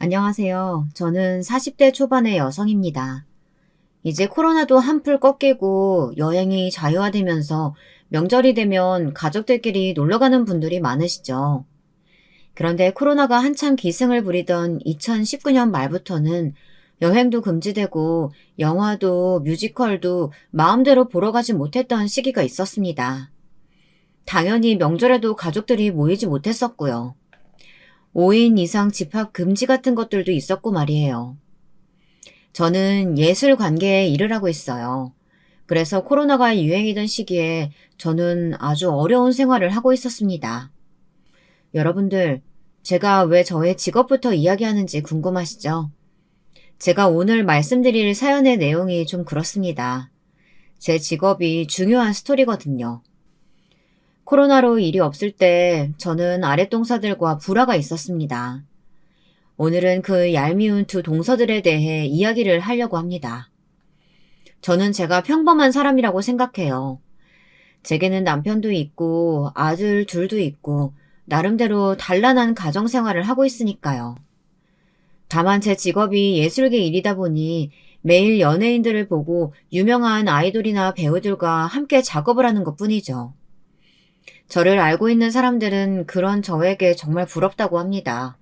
안녕하세요. 저는 40대 초반의 여성입니다. 이제 코로나도 한풀 꺾이고 여행이 자유화되면서 명절이 되면 가족들끼리 놀러 가는 분들이 많으시죠. 그런데 코로나가 한참 기승을 부리던 2019년 말부터는 여행도 금지되고 영화도 뮤지컬도 마음대로 보러 가지 못했던 시기가 있었습니다. 당연히 명절에도 가족들이 모이지 못했었고요. 5인 이상 집합 금지 같은 것들도 있었고 말이에요. 저는 예술 관계에 일을 하고 있어요. 그래서 코로나가 유행이던 시기에 저는 아주 어려운 생활을 하고 있었습니다. 여러분들, 제가 왜 저의 직업부터 이야기하는지 궁금하시죠? 제가 오늘 말씀드릴 사연의 내용이 좀 그렇습니다. 제 직업이 중요한 스토리거든요. 코로나로 일이 없을 때 저는 아랫동사들과 불화가 있었습니다. 오늘은 그 얄미운 두 동서들에 대해 이야기를 하려고 합니다. 저는 제가 평범한 사람이라고 생각해요. 제게는 남편도 있고 아들 둘도 있고 나름대로 단란한 가정생활을 하고 있으니까요. 다만 제 직업이 예술계 일이다 보니 매일 연예인들을 보고 유명한 아이돌이나 배우들과 함께 작업을 하는 것 뿐이죠. 저를 알고 있는 사람들은 그런 저에게 정말 부럽다고 합니다.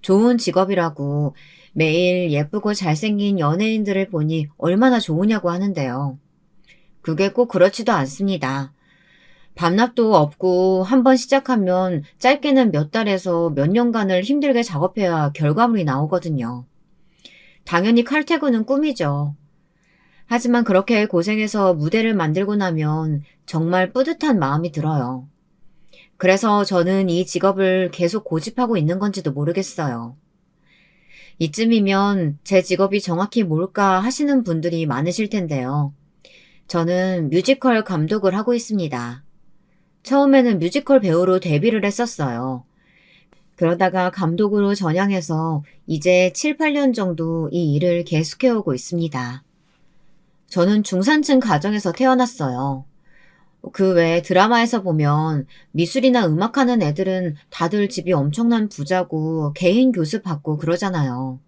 좋은 직업이라고 매일 예쁘고 잘생긴 연예인들을 보니 얼마나 좋으냐고 하는데요. 그게 꼭 그렇지도 않습니다. 밤낮도 없고 한번 시작하면 짧게는 몇 달에서 몇 년간을 힘들게 작업해야 결과물이 나오거든요. 당연히 칼퇴근은 꿈이죠. 하지만 그렇게 고생해서 무대를 만들고 나면 정말 뿌듯한 마음이 들어요. 그래서 저는 이 직업을 계속 고집하고 있는 건지도 모르겠어요. 이쯤이면 제 직업이 정확히 뭘까 하시는 분들이 많으실 텐데요. 저는 뮤지컬 감독을 하고 있습니다. 처음에는 뮤지컬 배우로 데뷔를 했었어요. 그러다가 감독으로 전향해서 이제 7, 8년 정도 이 일을 계속해오고 있습니다. 저는 중산층 가정에서 태어났어요. 그 외에 드라마에서 보면 미술이나 음악하는 애들은 다들 집이 엄청난 부자고 개인 교습 받고 그러잖아요.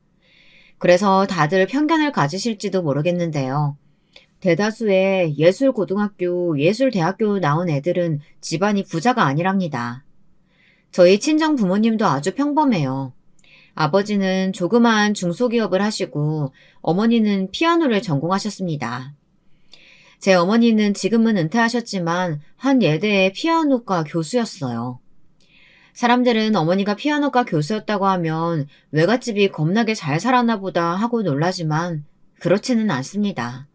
그래서 다들 편견을 가지실지도 모르겠는데요. 대다수의 예술고등학교, 예술대학교 나온 애들은 집안이 부자가 아니랍니다. 저희 친정 부모님도 아주 평범해요. 아버지는 조그마한 중소기업을 하시고 어머니는 피아노를 전공하셨습니다. 제 어머니는 지금은 은퇴하셨지만 한 예대의 피아노과 교수였어요. 사람들은 어머니가 피아노과 교수였다고 하면 외갓집이 겁나게 잘 살았나 보다 하고 놀라지만 그렇지는 않습니다.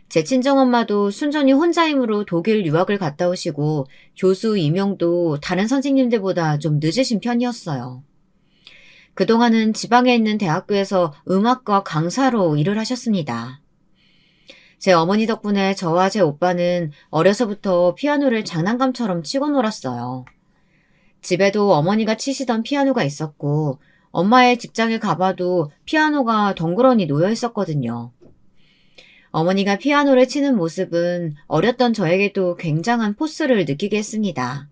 제 친정엄마도 순전히 혼자 힘으로 독일 유학을 갔다 오시고 교수 임용도 다른 선생님들보다 좀 늦으신 편이었어요. 그동안은 지방에 있는 대학교에서 음악과 강사로 일을 하셨습니다. 제 어머니 덕분에 저와 제 오빠는 어려서부터 피아노를 장난감처럼 치고 놀았어요. 집에도 어머니가 치시던 피아노가 있었고 엄마의 직장에 가봐도 피아노가 덩그러니 놓여 있었거든요. 어머니가 피아노를 치는 모습은 어렸던 저에게도 굉장한 포스를 느끼게 했습니다.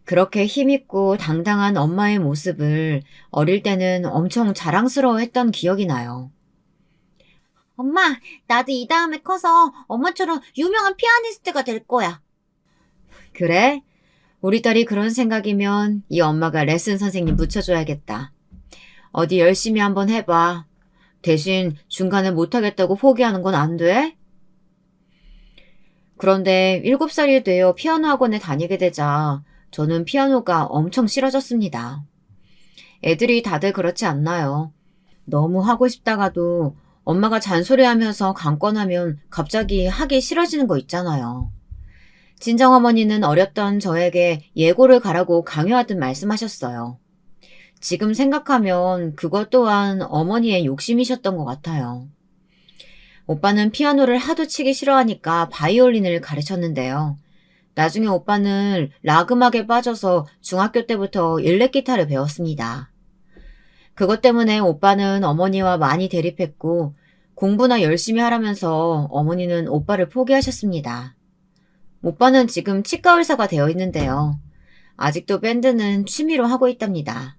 그렇게 힘있고 당당한 엄마의 모습을 어릴 때는 엄청 자랑스러워했던 기억이 나요. 엄마, 나도 이 다음에 커서 엄마처럼 유명한 피아니스트가 될 거야. 그래? 우리 딸이 그런 생각이면 이 엄마가 레슨 선생님 붙여줘야겠다. 어디 열심히 한번 해봐. 대신 중간에 못하겠다고 포기하는 건 안 돼? 그런데 7살이 되어 피아노 학원에 다니게 되자 저는 피아노가 엄청 싫어졌습니다. 애들이 다들 그렇지 않나요? 너무 하고 싶다가도 엄마가 잔소리하면서 강권하면 갑자기 하기 싫어지는 거 있잖아요. 친정어머니는 어렸던 저에게 예고를 가라고 강요하듯 말씀하셨어요. 지금 생각하면 그것 또한 어머니의 욕심이셨던 것 같아요. 오빠는 피아노를 하도 치기 싫어하니까 바이올린을 가르쳤는데요. 나중에 오빠는 락 음악에 빠져서 중학교 때부터 일렉 기타를 배웠습니다. 그것 때문에 오빠는 어머니와 많이 대립했고 공부나 열심히 하라면서 어머니는 오빠를 포기하셨습니다. 오빠는 지금 치과 의사가 되어 있는데요. 아직도 밴드는 취미로 하고 있답니다.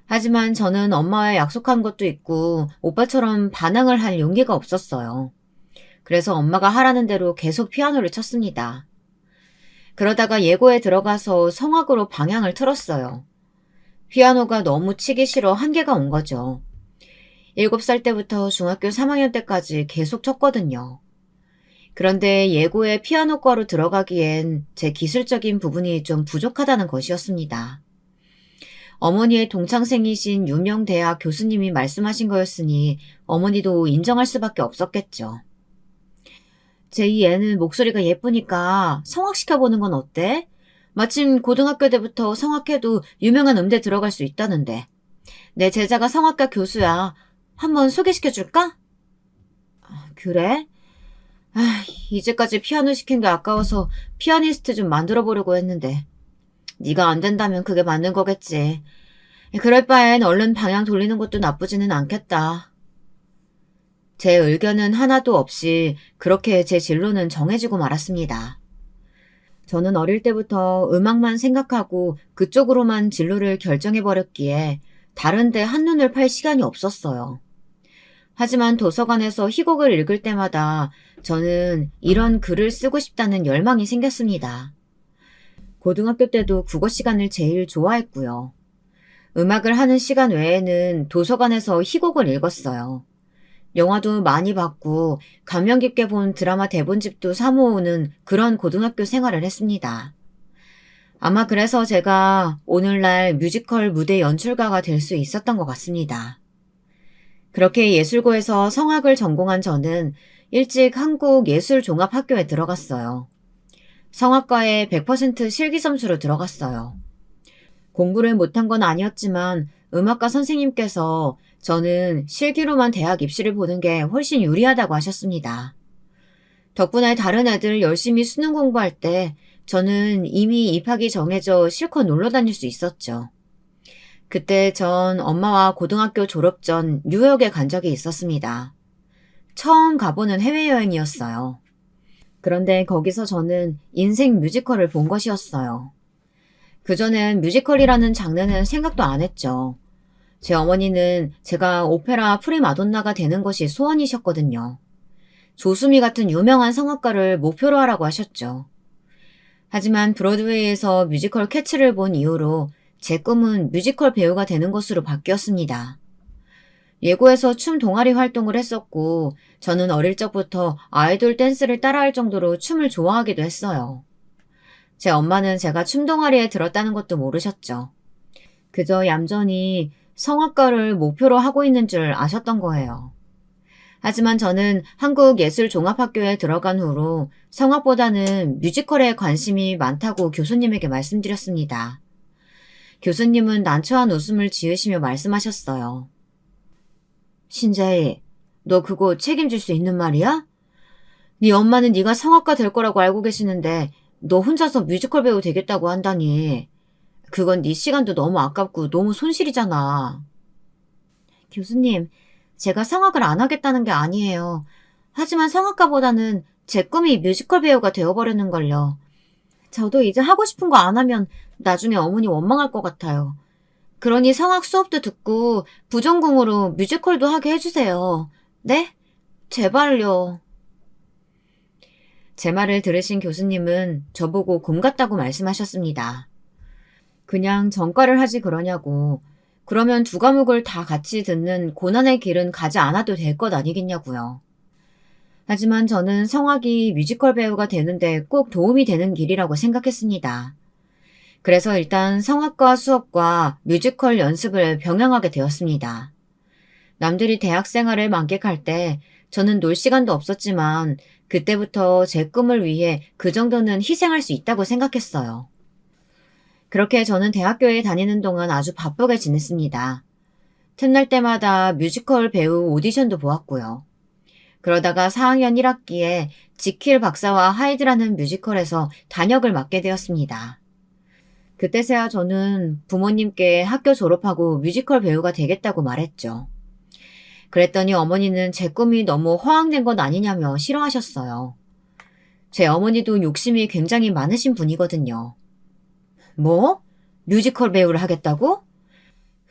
하지만 저는 엄마와 약속한 것도 있고 오빠처럼 반항을 할 용기가 없었어요. 그래서 엄마가 하라는 대로 계속 피아노를 쳤습니다. 그러다가 예고에 들어가서 성악으로 방향을 틀었어요. 피아노가 너무 치기 싫어 한계가 온 거죠. 7살 때부터 중학교 3학년 때까지 계속 쳤거든요. 그런데 예고에 피아노과로 들어가기엔 제 기술적인 부분이 좀 부족하다는 것이었습니다. 어머니의 동창생이신 유명 대학 교수님이 말씀하신 거였으니 어머니도 인정할 수밖에 없었겠죠. 제2 애는 목소리가 예쁘니까 성악시켜보는 건 어때? 마침 고등학교 때부터 성악해도 유명한 음대 들어갈 수 있다는데. 내 제자가 성악가 교수야. 한번 소개시켜줄까? 그래? 이제까지 피아노 시킨 게 아까워서 피아니스트 좀 만들어 보려고 했는데. 네가 안 된다면 그게 맞는 거겠지. 그럴 바엔 얼른 방향 돌리는 것도 나쁘지는 않겠다. 제 의견은 하나도 없이 그렇게 제 진로는 정해지고 말았습니다. 저는 어릴 때부터 음악만 생각하고 그쪽으로만 진로를 결정해버렸기에 다른 데 한눈을 팔 시간이 없었어요. 하지만 도서관에서 희곡을 읽을 때마다 저는 이런 글을 쓰고 싶다는 열망이 생겼습니다. 고등학교 때도 국어 시간을 제일 좋아했고요. 음악을 하는 시간 외에는 도서관에서 희곡을 읽었어요. 영화도 많이 봤고 감명 깊게 본 드라마 대본집도 사 모으는 그런 고등학교 생활을 했습니다. 아마 그래서 제가 오늘날 뮤지컬 무대 연출가가 될 수 있었던 것 같습니다. 그렇게 예술고에서 성악을 전공한 저는 일찍 한국예술종합학교에 들어갔어요. 성악과에 100% 실기점수로 들어갔어요. 공부를 못한 건 아니었지만 음악과 선생님께서 저는 실기로만 대학 입시를 보는 게 훨씬 유리하다고 하셨습니다. 덕분에 다른 애들 열심히 수능 공부할 때 저는 이미 입학이 정해져 실컷 놀러 다닐 수 있었죠. 그때 전 엄마와 고등학교 졸업 전 뉴욕에 간 적이 있었습니다. 처음 가보는 해외여행이었어요. 그런데 거기서 저는 인생 뮤지컬을 본 것이었어요. 그전엔 뮤지컬이라는 장르는 생각도 안 했죠. 제 어머니는 제가 오페라 프리마돈나가 되는 것이 소원이셨거든요. 조수미 같은 유명한 성악가를 목표로 하라고 하셨죠. 하지만 브로드웨이에서 뮤지컬 캐츠를 본 이후로 제 꿈은 뮤지컬 배우가 되는 것으로 바뀌었습니다. 예고에서 춤 동아리 활동을 했었고 저는 어릴 적부터 아이돌 댄스를 따라할 정도로 춤을 좋아하기도 했어요. 제 엄마는 제가 춤 동아리에 들었다는 것도 모르셨죠. 그저 얌전히 성악가를 목표로 하고 있는 줄 아셨던 거예요. 하지만 저는 한국예술종합학교에 들어간 후로 성악보다는 뮤지컬에 관심이 많다고 교수님에게 말씀드렸습니다. 교수님은 난처한 웃음을 지으시며 말씀하셨어요. 신자희, 너 그거 책임질 수 있는 말이야? 네 엄마는 네가 성악가 될 거라고 알고 계시는데 너 혼자서 뮤지컬 배우 되겠다고 한다니. 그건 네 시간도 너무 아깝고 너무 손실이잖아. 교수님, 제가 성악을 안 하겠다는 게 아니에요. 하지만 성악가보다는 제 꿈이 뮤지컬 배우가 되어버리는걸요. 저도 이제 하고 싶은 거 안 하면 나중에 어머니 원망할 것 같아요. 그러니 성악 수업도 듣고 부전공으로 뮤지컬도 하게 해주세요. 네? 제발요. 제 말을 들으신 교수님은 저보고 곰 같다고 말씀하셨습니다. 그냥 전과를 하지 그러냐고. 그러면 두 과목을 다 같이 듣는 고난의 길은 가지 않아도 될 것 아니겠냐고요. 하지만 저는 성악이 뮤지컬 배우가 되는데 꼭 도움이 되는 길이라고 생각했습니다. 그래서 일단 성악과 수업과 뮤지컬 연습을 병행하게 되었습니다. 남들이 대학 생활을 만끽할 때 저는 놀 시간도 없었지만 그때부터 제 꿈을 위해 그 정도는 희생할 수 있다고 생각했어요. 그렇게 저는 대학교에 다니는 동안 아주 바쁘게 지냈습니다. 틈날 때마다 뮤지컬 배우 오디션도 보았고요. 그러다가 4학년 1학기에 지킬 박사와 하이드라는 뮤지컬에서 단역을 맡게 되었습니다. 그때서야 저는 부모님께 학교 졸업하고 뮤지컬 배우가 되겠다고 말했죠. 그랬더니 어머니는 제 꿈이 너무 허황된 것 아니냐며 싫어하셨어요. 제 어머니도 욕심이 굉장히 많으신 분이거든요. 뭐? 뮤지컬 배우를 하겠다고?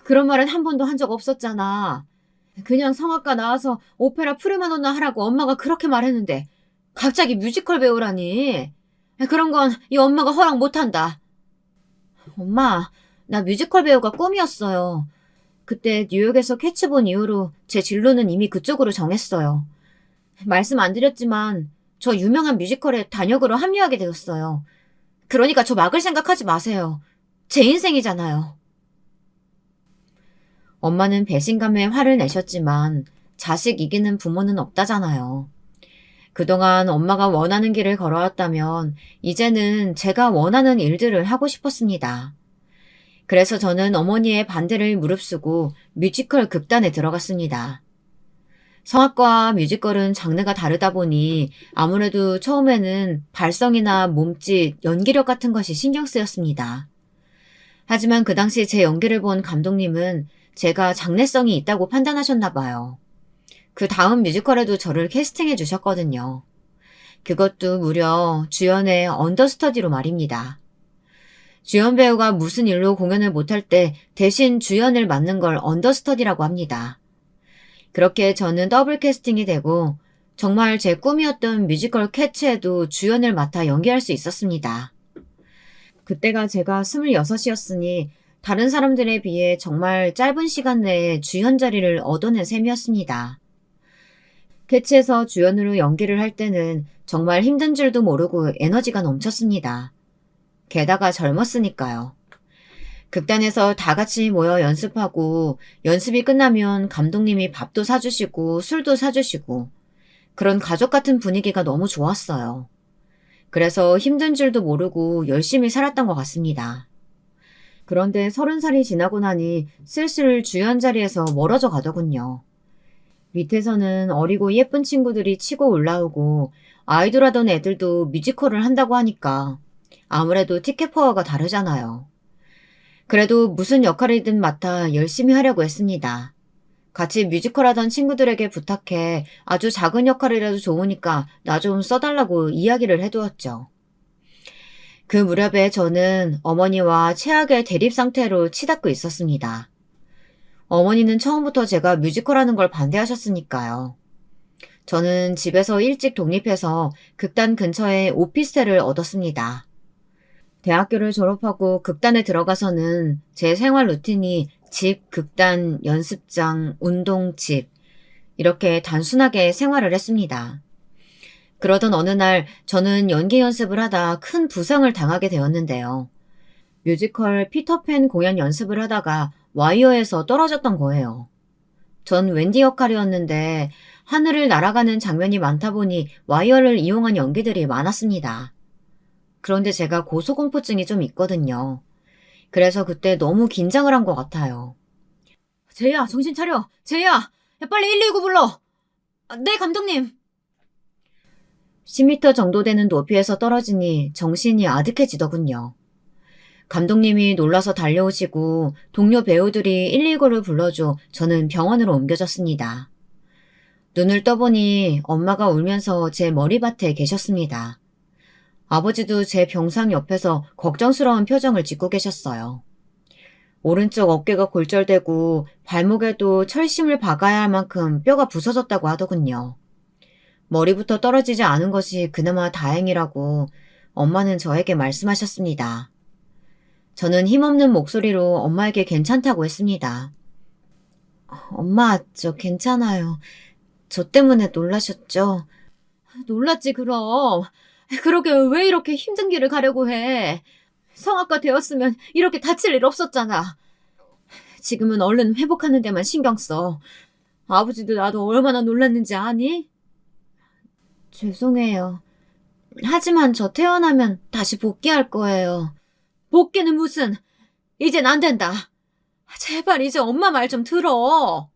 그런 말은 한 번도 한 적 없었잖아. 그냥 성악가 나와서 오페라 프리마돈나 하라고 엄마가 그렇게 말했는데 갑자기 뮤지컬 배우라니. 그런 건 이 엄마가 허락 못한다. 엄마, 나 뮤지컬 배우가 꿈이었어요. 그때 뉴욕에서 캐치 본 이후로 제 진로는 이미 그쪽으로 정했어요. 말씀 안 드렸지만 저 유명한 뮤지컬에 단역으로 합류하게 되었어요. 그러니까 저 막을 생각하지 마세요. 제 인생이잖아요. 엄마는 배신감에 화를 내셨지만 자식 이기는 부모는 없다잖아요. 그동안 엄마가 원하는 길을 걸어왔다면 이제는 제가 원하는 일들을 하고 싶었습니다. 그래서 저는 어머니의 반대를 무릅쓰고 뮤지컬 극단에 들어갔습니다. 성악과 뮤지컬은 장르가 다르다 보니 아무래도 처음에는 발성이나 몸짓, 연기력 같은 것이 신경 쓰였습니다. 하지만 그 당시 제 연기를 본 감독님은 제가 장래성이 있다고 판단하셨나 봐요. 그 다음 뮤지컬에도 저를 캐스팅해 주셨거든요. 그것도 무려 주연의 언더스터디로 말입니다. 주연 배우가 무슨 일로 공연을 못할 때 대신 주연을 맡는 걸 언더스터디라고 합니다. 그렇게 저는 더블 캐스팅이 되고 정말 제 꿈이었던 뮤지컬 캐츠에도 주연을 맡아 연기할 수 있었습니다. 그때가 제가 26이었으니 다른 사람들에 비해 정말 짧은 시간 내에 주연 자리를 얻어낸 셈이었습니다. 캐치에서 주연으로 연기를 할 때는 정말 힘든 줄도 모르고 에너지가 넘쳤습니다. 게다가 젊었으니까요. 극단에서 다 같이 모여 연습하고 연습이 끝나면 감독님이 밥도 사주시고 술도 사주시고 그런 가족 같은 분위기가 너무 좋았어요. 그래서 힘든 줄도 모르고 열심히 살았던 것 같습니다. 그런데 30살이 지나고 나니 슬슬 주연 자리에서 멀어져 가더군요. 밑에서는 어리고 예쁜 친구들이 치고 올라오고 아이돌 하던 애들도 뮤지컬을 한다고 하니까 아무래도 티켓 파워가 다르잖아요. 그래도 무슨 역할이든 맡아 열심히 하려고 했습니다. 같이 뮤지컬 하던 친구들에게 부탁해 아주 작은 역할이라도 좋으니까 나 좀 써달라고 이야기를 해두었죠. 그 무렵에 저는 어머니와 최악의 대립 상태로 치닫고 있었습니다. 어머니는 처음부터 제가 뮤지컬 하는 걸 반대하셨으니까요. 저는 집에서 일찍 독립해서 극단 근처에 오피스텔을 얻었습니다. 대학교를 졸업하고 극단에 들어가서는 제 생활 루틴이 집, 극단, 연습장, 운동, 집 이렇게 단순하게 생활을 했습니다. 그러던 어느 날 저는 연기 연습을 하다 큰 부상을 당하게 되었는데요. 뮤지컬 피터팬 공연 연습을 하다가 와이어에서 떨어졌던 거예요. 전 웬디 역할이었는데 하늘을 날아가는 장면이 많다 보니 와이어를 이용한 연기들이 많았습니다. 그런데 제가 고소공포증이 좀 있거든요. 그래서 그때 너무 긴장을 한 것 같아요. 제이야, 정신 차려. 제이야, 야, 빨리 119 불러. 네, 감독님. 10m 정도 되는 높이에서 떨어지니 정신이 아득해지더군요. 감독님이 놀라서 달려오시고 동료 배우들이 119를 불러줘 저는 병원으로 옮겨졌습니다. 눈을 떠보니 엄마가 울면서 제 머리밭에 계셨습니다. 아버지도 제 병상 옆에서 걱정스러운 표정을 짓고 계셨어요. 오른쪽 어깨가 골절되고 발목에도 철심을 박아야 할 만큼 뼈가 부서졌다고 하더군요. 머리부터 떨어지지 않은 것이 그나마 다행이라고 엄마는 저에게 말씀하셨습니다. 저는 힘없는 목소리로 엄마에게 괜찮다고 했습니다. 엄마, 저 괜찮아요. 저 때문에 놀라셨죠? 놀랐지 그럼. 그러게 왜 이렇게 힘든 길을 가려고 해. 성악가 되었으면 이렇게 다칠 일 없었잖아. 지금은 얼른 회복하는 데만 신경 써. 아버지도 나도 얼마나 놀랐는지 아니? 죄송해요. 하지만 저 태어나면 다시 복귀할 거예요. 복귀는 무슨. 이젠 안 된다. 제발 이제 엄마 말 좀 들어.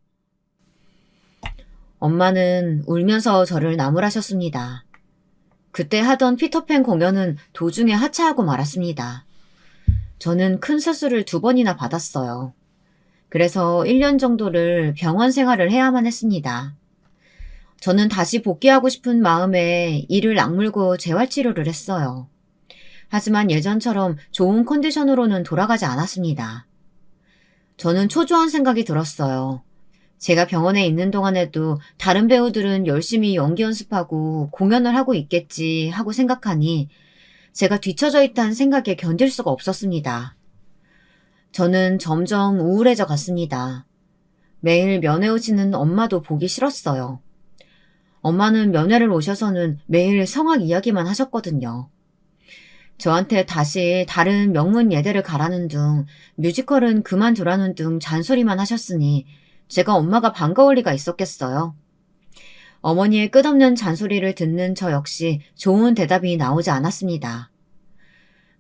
엄마는 울면서 저를 나무라셨습니다. 그때 하던 피터팬 공연은 도중에 하차하고 말았습니다. 저는 큰 수술을 2번이나 받았어요. 그래서 1년 정도를 병원 생활을 해야만 했습니다. 저는 다시 복귀하고 싶은 마음에 이를 악물고 재활치료를 했어요. 하지만 예전처럼 좋은 컨디션으로는 돌아가지 않았습니다. 저는 초조한 생각이 들었어요. 제가 병원에 있는 동안에도 다른 배우들은 열심히 연기 연습하고 공연을 하고 있겠지 하고 생각하니 제가 뒤처져 있다는 생각에 견딜 수가 없었습니다. 저는 점점 우울해져 갔습니다. 매일 면회 오시는 엄마도 보기 싫었어요. 엄마는 면회를 오셔서는 매일 성악 이야기만 하셨거든요. 저한테 다시 다른 명문 예대를 가라는 둥, 뮤지컬은 그만두라는 둥 잔소리만 하셨으니 제가 엄마가 반가울 리가 있었겠어요. 어머니의 끝없는 잔소리를 듣는 저 역시 좋은 대답이 나오지 않았습니다.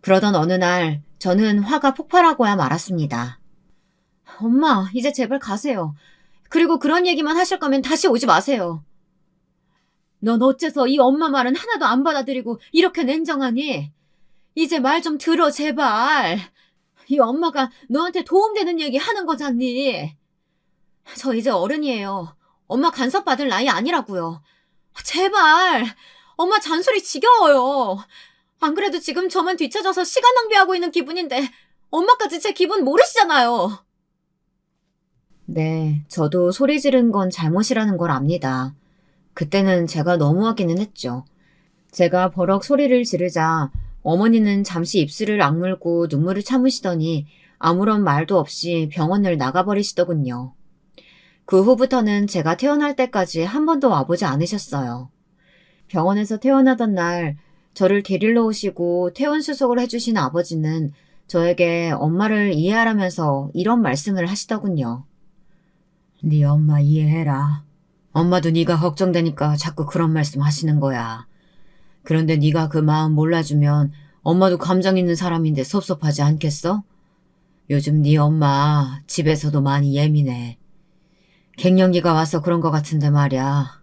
그러던 어느 날 저는 화가 폭발하고야 말았습니다. 엄마, 이제 제발 가세요. 그리고 그런 얘기만 하실 거면 다시 오지 마세요. 넌 어째서 이 엄마 말은 하나도 안 받아들이고 이렇게 냉정하니? 이제 말 좀 들어, 제발. 이 엄마가 너한테 도움되는 얘기 하는 거잖니. 저 이제 어른이에요. 엄마 간섭 받을 나이 아니라고요. 제발. 엄마 잔소리 지겨워요. 안 그래도 지금 저만 뒤쳐져서 시간 낭비하고 있는 기분인데 엄마까지 제 기분 모르시잖아요. 네, 저도 소리 지른 건 잘못이라는 걸 압니다. 그때는 제가 너무하기는 했죠. 제가 버럭 소리를 지르자 어머니는 잠시 입술을 악물고 눈물을 참으시더니 아무런 말도 없이 병원을 나가버리시더군요. 그 후부터는 제가 태어날 때까지 한 번도 와보지 않으셨어요. 병원에서 태어나던 날 저를 데리러 오시고 퇴원 수속을 해주신 아버지는 저에게 엄마를 이해하라면서 이런 말씀을 하시더군요. 네 엄마 이해해라. 엄마도 네가 걱정되니까 자꾸 그런 말씀 하시는 거야. 그런데 네가 그 마음 몰라주면 엄마도 감정 있는 사람인데 섭섭하지 않겠어? 요즘 네 엄마 집에서도 많이 예민해. 갱년기가 와서 그런 것 같은데 말이야.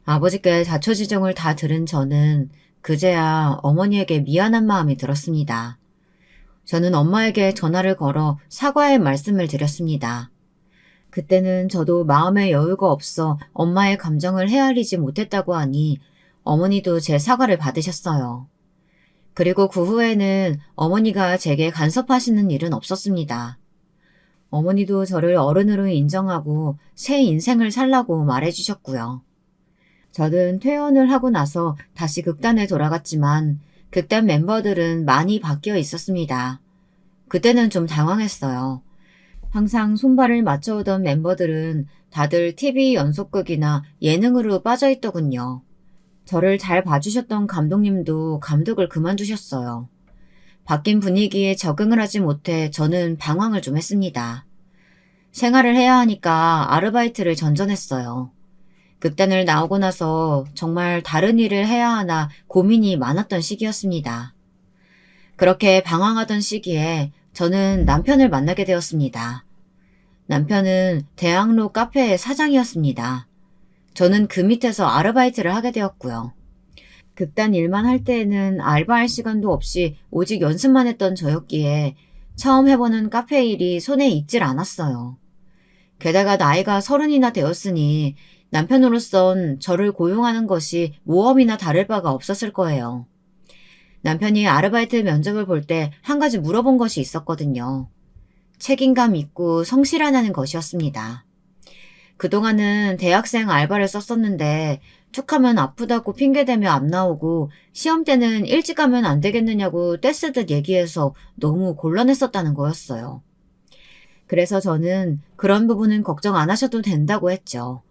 아버지께 자초지종을 다 들은 저는 그제야 어머니에게 미안한 마음이 들었습니다. 저는 엄마에게 전화를 걸어 사과의 말씀을 드렸습니다. 그때는 저도 마음의 여유가 없어 엄마의 감정을 헤아리지 못했다고 하니 어머니도 제 사과를 받으셨어요. 그리고 그 후에는 어머니가 제게 간섭하시는 일은 없었습니다. 어머니도 저를 어른으로 인정하고 새 인생을 살라고 말해주셨고요. 저는 퇴원을 하고 나서 다시 극단에 돌아갔지만 극단 멤버들은 많이 바뀌어 있었습니다. 그때는 좀 당황했어요. 항상 손발을 맞춰오던 멤버들은 다들 TV 연속극이나 예능으로 빠져있더군요. 저를 잘 봐주셨던 감독님도 감독을 그만두셨어요. 바뀐 분위기에 적응을 하지 못해 저는 방황을 좀 했습니다. 생활을 해야 하니까 아르바이트를 전전했어요. 극단을 나오고 나서 정말 다른 일을 해야 하나 고민이 많았던 시기였습니다. 그렇게 방황하던 시기에 저는 남편을 만나게 되었습니다. 남편은 대학로 카페의 사장이었습니다. 저는 그 밑에서 아르바이트를 하게 되었고요. 극단 일만 할 때에는 알바할 시간도 없이 오직 연습만 했던 저였기에 처음 해보는 카페 일이 손에 익질 않았어요. 게다가 나이가 30이나 되었으니 남편으로선 저를 고용하는 것이 모험이나 다를 바가 없었을 거예요. 남편이 아르바이트 면접을 볼 때 한 가지 물어본 것이 있었거든요. 책임감 있고 성실하냐는 것이었습니다. 그동안은 대학생 알바를 썼었는데 툭하면 아프다고 핑계대며 안 나오고 시험 때는 일찍 가면 안 되겠느냐고 떼쓰듯 얘기해서 너무 곤란했었다는 거였어요. 그래서 저는 그런 부분은 걱정 안 하셔도 된다고 했죠.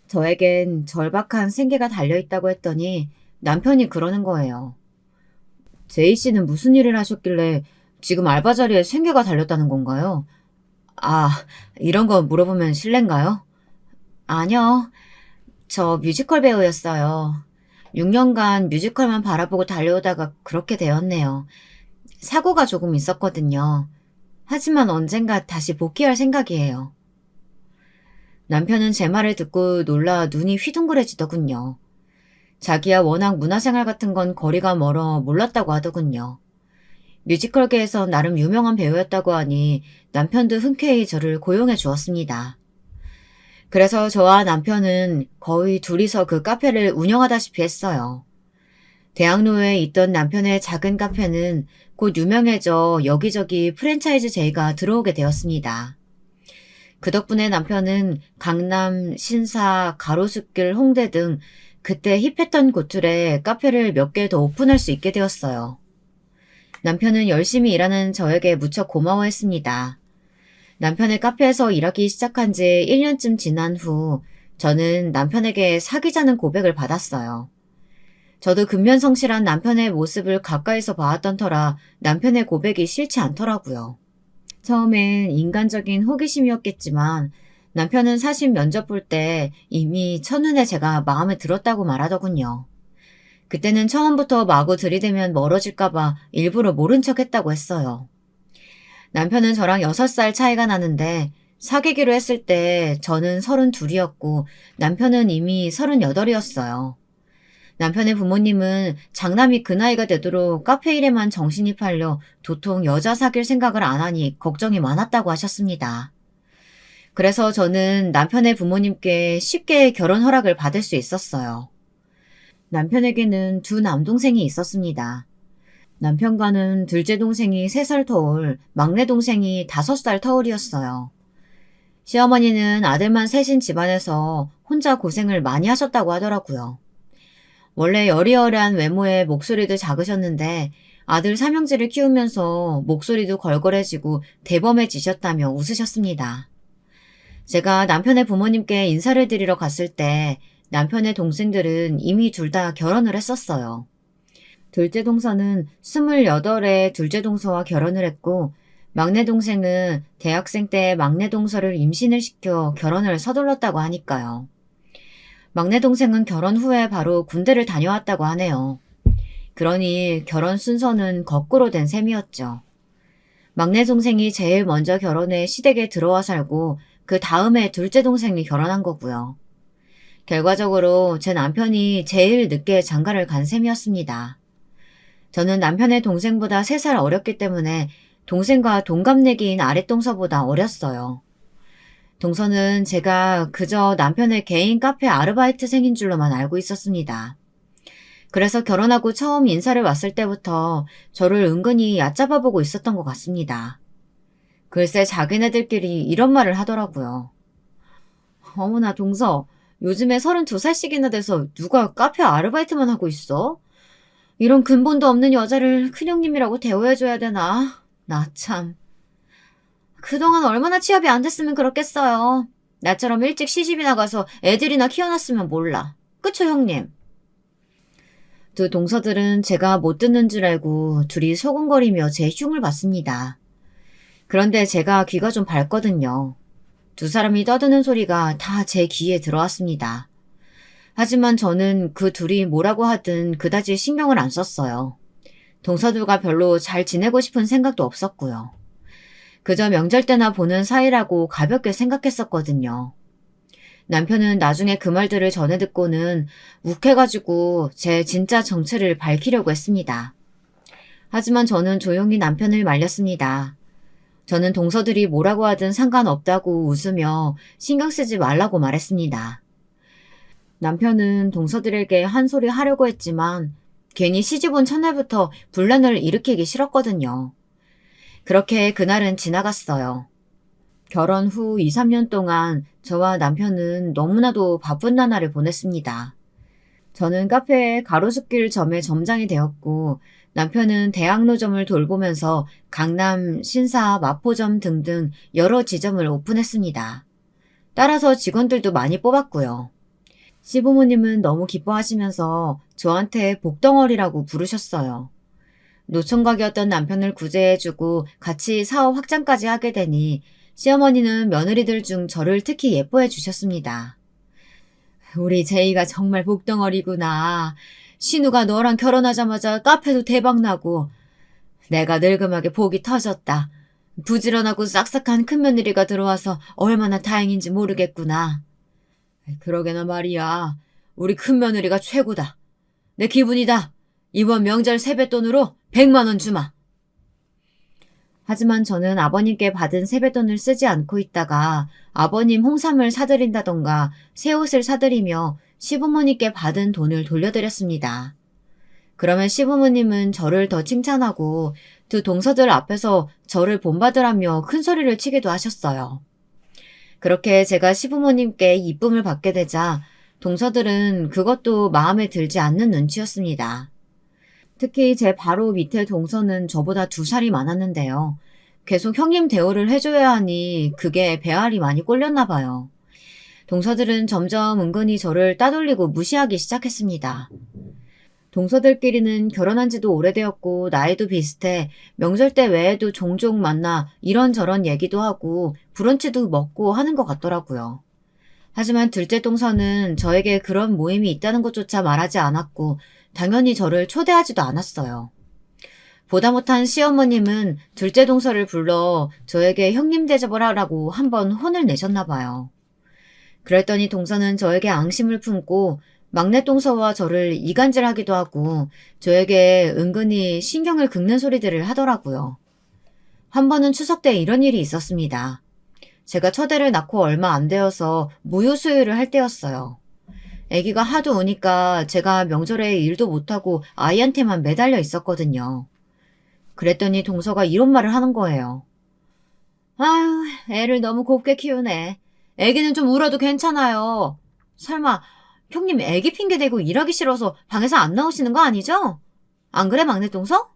저에겐 절박한 생계가 달려있다고 했더니 남편이 그러는 거예요. 제이 씨는 무슨 일을 하셨길래 지금 알바 자리에 생계가 달렸다는 건가요? 아, 이런 거 물어보면 실례인가요? 아니요. 저 뮤지컬 배우였어요. 6년간 뮤지컬만 바라보고 달려오다가 그렇게 되었네요. 사고가 조금 있었거든요. 하지만 언젠가 다시 복귀할 생각이에요. 남편은 제 말을 듣고 놀라 눈이 휘둥그레지더군요. 자기야 워낙 문화생활 같은 건 거리가 멀어 몰랐다고 하더군요. 뮤지컬계에서 나름 유명한 배우였다고 하니 남편도 흔쾌히 저를 고용해 주었습니다. 그래서 저와 남편은 거의 둘이서 그 카페를 운영하다시피 했어요. 대학로에 있던 남편의 작은 카페는 곧 유명해져 여기저기 프랜차이즈 제의가 들어오게 되었습니다. 그 덕분에 남편은 강남, 신사, 가로수길, 홍대 등 그때 힙했던 곳들에 카페를 몇 개 더 오픈할 수 있게 되었어요. 남편은 열심히 일하는 저에게 무척 고마워했습니다. 남편의 카페에서 일하기 시작한 지 1년쯤 지난 후 저는 남편에게 사귀자는 고백을 받았어요. 저도 근면성실한 남편의 모습을 가까이서 봐왔던 터라 남편의 고백이 싫지 않더라고요. 처음엔 인간적인 호기심이었겠지만 남편은 사실 면접 볼 때 이미 첫눈에 제가 마음에 들었다고 말하더군요. 그때는 처음부터 마구 들이대면 멀어질까봐 일부러 모른 척 했다고 했어요. 남편은 저랑 6살 차이가 나는데 사귀기로 했을 때 저는 32이었고 남편은 이미 38이었어요. 남편의 부모님은 장남이 그 나이가 되도록 카페 일에만 정신이 팔려 도통 여자 사귈 생각을 안 하니 걱정이 많았다고 하셨습니다. 그래서 저는 남편의 부모님께 쉽게 결혼 허락을 받을 수 있었어요. 남편에게는 두 남동생이 있었습니다. 남편과는 둘째 동생이 3살 터울, 막내 동생이 5살 터울이었어요. 시어머니는 아들만 셋인 집안에서 혼자 고생을 많이 하셨다고 하더라고요. 원래 여리여리한 외모에 목소리도 작으셨는데 아들 삼형제를 키우면서 목소리도 걸걸해지고 대범해지셨다며 웃으셨습니다. 제가 남편의 부모님께 인사를 드리러 갔을 때 남편의 동생들은 이미 둘 다 결혼을 했었어요. 둘째 동서는 28에 둘째 동서와 결혼을 했고 막내 동생은 대학생 때 막내 동서를 임신을 시켜 결혼을 서둘렀다고 하니까요. 막내 동생은 결혼 후에 바로 군대를 다녀왔다고 하네요. 그러니 결혼 순서는 거꾸로 된 셈이었죠. 막내 동생이 제일 먼저 결혼해 시댁에 들어와 살고 그 다음에 둘째 동생이 결혼한 거고요. 결과적으로 제 남편이 제일 늦게 장가를 간 셈이었습니다. 저는 남편의 동생보다 3살 어렸기 때문에 동생과 동갑내기인 아랫동서보다 어렸어요. 동서는 제가 그저 남편의 개인 카페 아르바이트생인 줄로만 알고 있었습니다. 그래서 결혼하고 처음 인사를 왔을 때부터 저를 은근히 얕잡아 보고 있었던 것 같습니다. 글쎄 자기네들끼리 이런 말을 하더라고요. 어머나 동서, 요즘에 32살씩이나 돼서 누가 카페 아르바이트만 하고 있어? 이런 근본도 없는 여자를 큰형님이라고 대우해줘야 되나? 나 참. 그동안 얼마나 취업이 안 됐으면 그렇겠어요. 나처럼 일찍 시집이나 가서 애들이나 키워놨으면 몰라. 그쵸, 형님? 두 동서들은 제가 못 듣는 줄 알고 둘이 소곤거리며 제 흉을 봤습니다. 그런데 제가 귀가 좀 밝거든요. 두 사람이 떠드는 소리가 다 제 귀에 들어왔습니다. 하지만 저는 그 둘이 뭐라고 하든 그다지 신경을 안 썼어요. 동서들과 별로 잘 지내고 싶은 생각도 없었고요. 그저 명절 때나 보는 사이라고 가볍게 생각했었거든요. 남편은 나중에 그 말들을 전해 듣고는 욱해가지고 제 진짜 정체를 밝히려고 했습니다. 하지만 저는 조용히 남편을 말렸습니다. 저는 동서들이 뭐라고 하든 상관없다고 웃으며 신경 쓰지 말라고 말했습니다. 남편은 동서들에게 한 소리 하려고 했지만 괜히 시집 온 첫날부터 분란을 일으키기 싫었거든요. 그렇게 그날은 지나갔어요. 결혼 후 2, 3년 동안 저와 남편은 너무나도 바쁜 나날을 보냈습니다. 저는 카페에 가로수길 점의 점장이 되었고 남편은 대학로점을 돌보면서 강남, 신사, 마포점 등등 여러 지점을 오픈했습니다. 따라서 직원들도 많이 뽑았고요. 시부모님은 너무 기뻐하시면서 저한테 복덩어리라고 부르셨어요. 노총각이었던 남편을 구제해주고 같이 사업 확장까지 하게 되니 시어머니는 며느리들 중 저를 특히 예뻐해 주셨습니다. 우리 제이가 정말 복덩어리구나. 신우가 너랑 결혼하자마자 카페도 대박나고 내가 늙음하게 복이 터졌다. 부지런하고 싹싹한 큰며느리가 들어와서 얼마나 다행인지 모르겠구나. 그러게나 말이야. 우리 큰며느리가 최고다. 내 기분이다. 이번 명절 세뱃돈으로 100만 원 주마. 하지만 저는 아버님께 받은 세뱃돈을 쓰지 않고 있다가 아버님 홍삼을 사드린다던가 새 옷을 사드리며 시부모님께 받은 돈을 돌려드렸습니다. 그러면 시부모님은 저를 더 칭찬하고 두 동서들 앞에서 저를 본받으라며 큰 소리를 치기도 하셨어요. 그렇게 제가 시부모님께 이쁨을 받게 되자 동서들은 그것도 마음에 들지 않는 눈치였습니다. 특히 제 바로 밑에 동서는 저보다 2살이 많았는데요. 계속 형님 대우를 해줘야 하니 그게 배알이 많이 꼴렸나 봐요. 동서들은 점점 은근히 저를 따돌리고 무시하기 시작했습니다. 동서들끼리는 결혼한 지도 오래되었고 나이도 비슷해 명절 때 외에도 종종 만나 이런저런 얘기도 하고 브런치도 먹고 하는 것 같더라고요. 하지만 둘째 동서는 저에게 그런 모임이 있다는 것조차 말하지 않았고 당연히 저를 초대하지도 않았어요. 보다 못한 시어머님은 둘째 동서를 불러 저에게 형님 대접을 하라고 한번 혼을 내셨나 봐요. 그랬더니 동서는 저에게 앙심을 품고 막내 동서와 저를 이간질하기도 하고 저에게 은근히 신경을 긁는 소리들을 하더라고요. 한 번은 추석 때 이런 일이 있었습니다. 제가 첫애를 낳고 얼마 안 되어서 무휴수유를 할 때였어요. 아기가 하도 우니까 제가 명절에 일도 못하고 아이한테만 매달려 있었거든요. 그랬더니 동서가 이런 말을 하는 거예요. 아유, 애를 너무 곱게 키우네. 아기는 좀 울어도 괜찮아요. 설마 형님 아기 핑계 대고 일하기 싫어서 방에서 안 나오시는 거 아니죠? 안 그래, 막내 동서?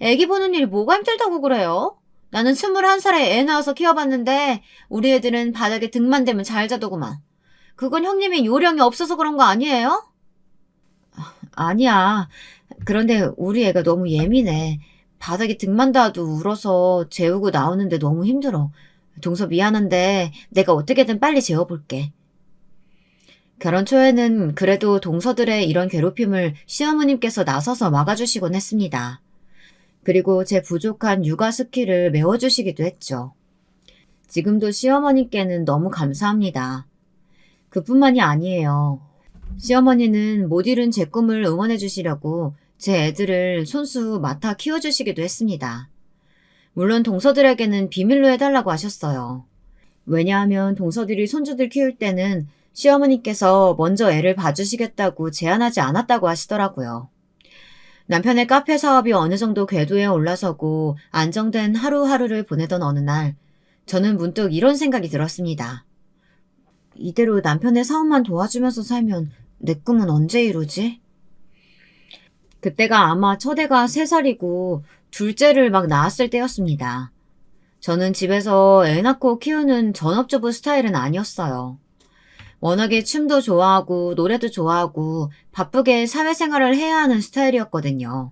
아기 보는 일이 뭐가 힘들다고 그래요? 나는 21살에 애 낳아서 키워봤는데 우리 애들은 바닥에 등만 대면 잘 자더구만. 그건 형님이 요령이 없어서 그런 거 아니에요? 아니야. 그런데 우리 애가 너무 예민해. 바닥에 등만 닿아도 울어서 재우고 나오는데 너무 힘들어. 동서 미안한데 내가 어떻게든 빨리 재워볼게. 결혼 초에는 그래도 동서들의 이런 괴롭힘을 시어머님께서 나서서 막아주시곤 했습니다. 그리고 제 부족한 육아 스킬을 메워주시기도 했죠. 지금도 시어머님께는 너무 감사합니다. 그뿐만이 아니에요. 시어머니는 못 이룬 제 꿈을 응원해 주시려고 제 애들을 손수 맡아 키워주시기도 했습니다. 물론 동서들에게는 비밀로 해달라고 하셨어요. 왜냐하면 동서들이 손주들 키울 때는 시어머니께서 먼저 애를 봐주시겠다고 제안하지 않았다고 하시더라고요. 남편의 카페 사업이 어느 정도 궤도에 올라서고 안정된 하루하루를 보내던 어느 날 저는 문득 이런 생각이 들었습니다. 이대로 남편의 사업만 도와주면서 살면 내 꿈은 언제 이루지? 그때가 아마 첫애가 3살이고 둘째를 막 낳았을 때였습니다. 저는 집에서 애 낳고 키우는 전업주부 스타일은 아니었어요. 워낙에 춤도 좋아하고 노래도 좋아하고 바쁘게 사회생활을 해야 하는 스타일이었거든요.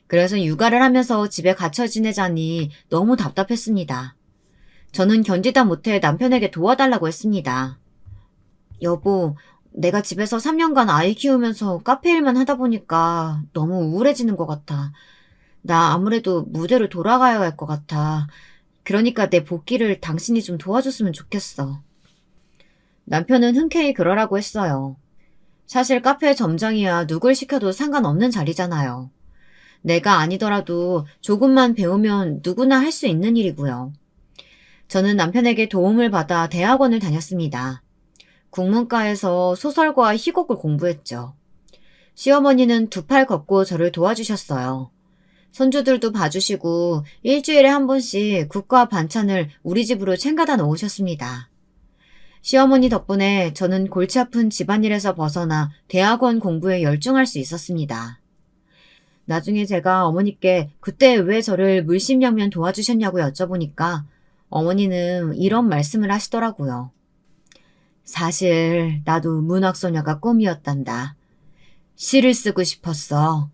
그래서 육아를 하면서 집에 갇혀 지내자니 너무 답답했습니다. 저는 견디다 못해 남편에게 도와달라고 했습니다. 여보, 내가 집에서 3년간 아이 키우면서 카페 일만 하다 보니까 너무 우울해지는 것 같아. 나 아무래도 무대로 돌아가야 할 것 같아. 그러니까 내 복귀를 당신이 좀 도와줬으면 좋겠어. 남편은 흔쾌히 그러라고 했어요. 사실 카페 점장이야 누굴 시켜도 상관없는 자리잖아요. 내가 아니더라도 조금만 배우면 누구나 할 수 있는 일이고요. 저는 남편에게 도움을 받아 대학원을 다녔습니다. 국문과에서 소설과 희곡을 공부했죠. 시어머니는 2팔 걷고 저를 도와주셨어요. 손주들도 봐주시고 일주일에 한 번씩 국과 반찬을 우리 집으로 챙겨다 놓으셨습니다. 시어머니 덕분에 저는 골치 아픈 집안일에서 벗어나 대학원 공부에 열중할 수 있었습니다. 나중에 제가 어머니께 그때 왜 저를 물심양면 도와주셨냐고 여쭤보니까 어머니는 이런 말씀을 하시더라고요. 사실 나도 문학소녀가 꿈이었단다. 시를 쓰고 싶었어.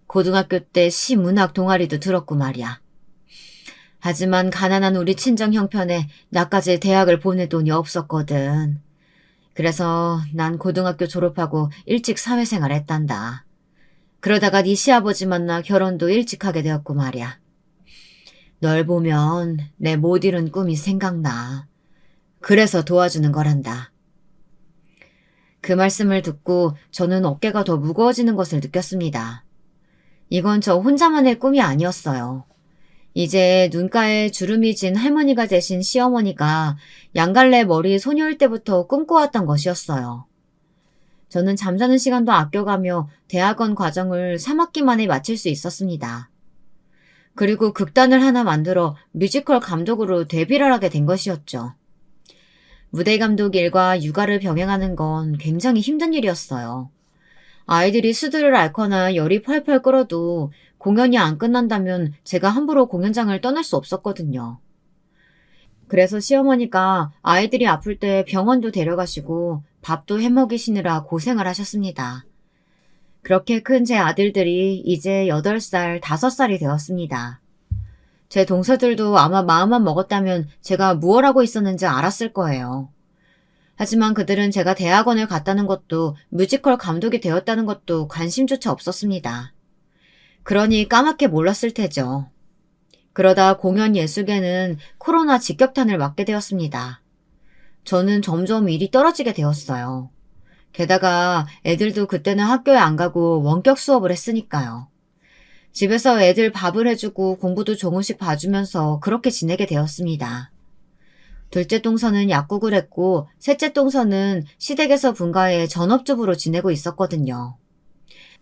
고등학교 때 시문학 동아리도 들었고 말이야. 하지만 가난한 우리 친정 형편에 나까지 대학을 보낼 돈이 없었거든. 그래서 난 고등학교 졸업하고 일찍 사회생활 했단다. 그러다가 네 시아버지 만나 결혼도 일찍 하게 되었고 말이야. 널 보면 내 못 이룬 꿈이 생각나. 그래서 도와주는 거란다. 그 말씀을 듣고 저는 어깨가 더 무거워지는 것을 느꼈습니다. 이건 저 혼자만의 꿈이 아니었어요. 이제 눈가에 주름이 진 할머니가 되신 시어머니가 양갈래 머리 소녀일 때부터 꿈꿔왔던 것이었어요. 저는 잠자는 시간도 아껴가며 대학원 과정을 3학기 만에 마칠 수 있었습니다. 그리고 극단을 하나 만들어 뮤지컬 감독으로 데뷔를 하게 된 것이었죠. 무대 감독 일과 육아를 병행하는 건 굉장히 힘든 일이었어요. 아이들이 수두를 앓거나 열이 펄펄 끓어도 공연이 안 끝난다면 제가 함부로 공연장을 떠날 수 없었거든요. 그래서 시어머니가 아이들이 아플 때 병원도 데려가시고 밥도 해먹이시느라 고생을 하셨습니다. 그렇게 큰 제 아들들이 이제 8살, 5살이 되었습니다. 제 동서들도 아마 마음만 먹었다면 제가 무얼 하고 있었는지 알았을 거예요. 하지만 그들은 제가 대학원을 갔다는 것도 뮤지컬 감독이 되었다는 것도 관심조차 없었습니다. 그러니 까맣게 몰랐을 테죠. 그러다 공연 예술계는 코로나 직격탄을 맞게 되었습니다. 저는 점점 일이 떨어지게 되었어요. 게다가 애들도 그때는 학교에 안 가고 원격 수업을 했으니까요. 집에서 애들 밥을 해주고 공부도 조금씩 봐주면서 그렇게 지내게 되었습니다. 둘째 동서는 약국을 했고 셋째 동서는 시댁에서 분가해 전업주부로 지내고 있었거든요.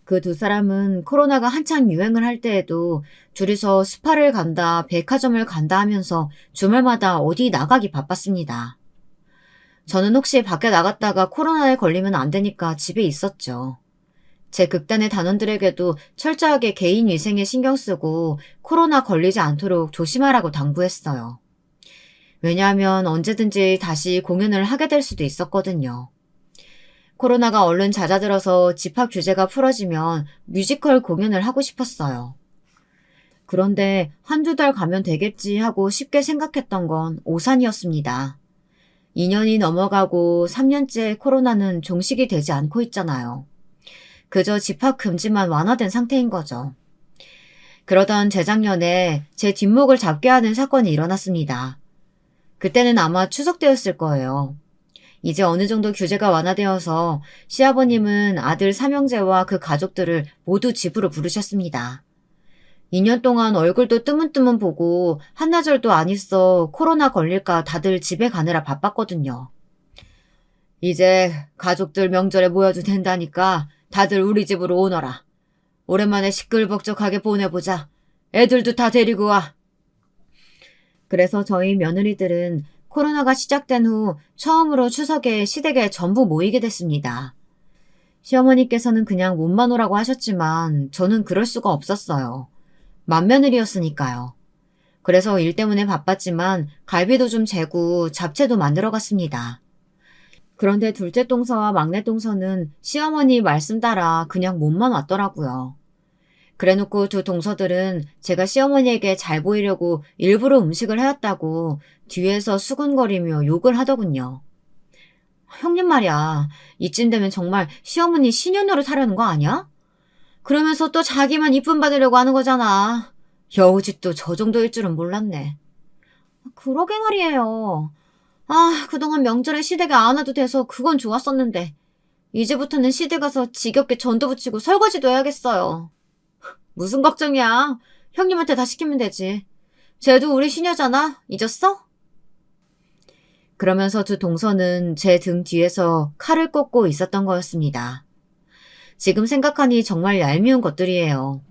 그 두 사람은 코로나가 한창 유행을 할 때에도 둘이서 스파를 간다, 백화점을 간다 하면서 주말마다 어디 나가기 바빴습니다. 저는 혹시 밖에 나갔다가 코로나에 걸리면 안 되니까 집에 있었죠. 제 극단의 단원들에게도 철저하게 개인 위생에 신경 쓰고 코로나 걸리지 않도록 조심하라고 당부했어요. 왜냐하면 언제든지 다시 공연을 하게 될 수도 있었거든요. 코로나가 얼른 잦아들어서 집합 규제가 풀어지면 뮤지컬 공연을 하고 싶었어요. 그런데 한두 달 가면 되겠지 하고 쉽게 생각했던 건 오산이었습니다. 2년이 넘어가고 3년째 코로나는 종식이 되지 않고 있잖아요. 그저 집합 금지만 완화된 상태인 거죠. 그러던 재작년에 제 뒷목을 잡게 하는 사건이 일어났습니다. 그때는 아마 추석 때였을 거예요. 이제 어느 정도 규제가 완화되어서 시아버님은 아들 삼형제와 그 가족들을 모두 집으로 부르셨습니다. 2년 동안 얼굴도 뜨문뜨문 보고 한나절도 안 있어 코로나 걸릴까 다들 집에 가느라 바빴거든요. 이제 가족들 명절에 모여도 된다니까 다들 우리 집으로 오너라. 오랜만에 시끌벅적하게 보내보자. 애들도 다 데리고 와. 그래서 저희 며느리들은 코로나가 시작된 후 처음으로 추석에 시댁에 전부 모이게 됐습니다. 시어머니께서는 그냥 몸만 오라고 하셨지만 저는 그럴 수가 없었어요. 맏며느리였으니까요. 그래서 일 때문에 바빴지만 갈비도 좀 재고 잡채도 만들어 갔습니다. 그런데 둘째 동서와 막내 동서는 시어머니 말씀 따라 그냥 몸만 왔더라고요. 그래놓고 두 동서들은 제가 시어머니에게 잘 보이려고 일부러 음식을 해왔다고 뒤에서 수군거리며 욕을 하더군요. 형님 말이야, 이쯤 되면 정말 시어머니 신혼노릇 하려는 거 아니야? 그러면서 또 자기만 이쁨 받으려고 하는 거잖아. 여우짓도 저 정도일 줄은 몰랐네. 그러게 말이에요. 그동안 명절에 시댁에 안 와도 돼서 그건 좋았었는데 이제부터는 시댁 가서 지겹게 전도 붙이고 설거지도 해야겠어요. 무슨 걱정이야. 형님한테 다 시키면 되지. 쟤도 우리 시녀잖아. 잊었어? 그러면서 두 동서는 제 등 뒤에서 칼을 꽂고 있었던 거였습니다. 지금 생각하니 정말 얄미운 것들이에요.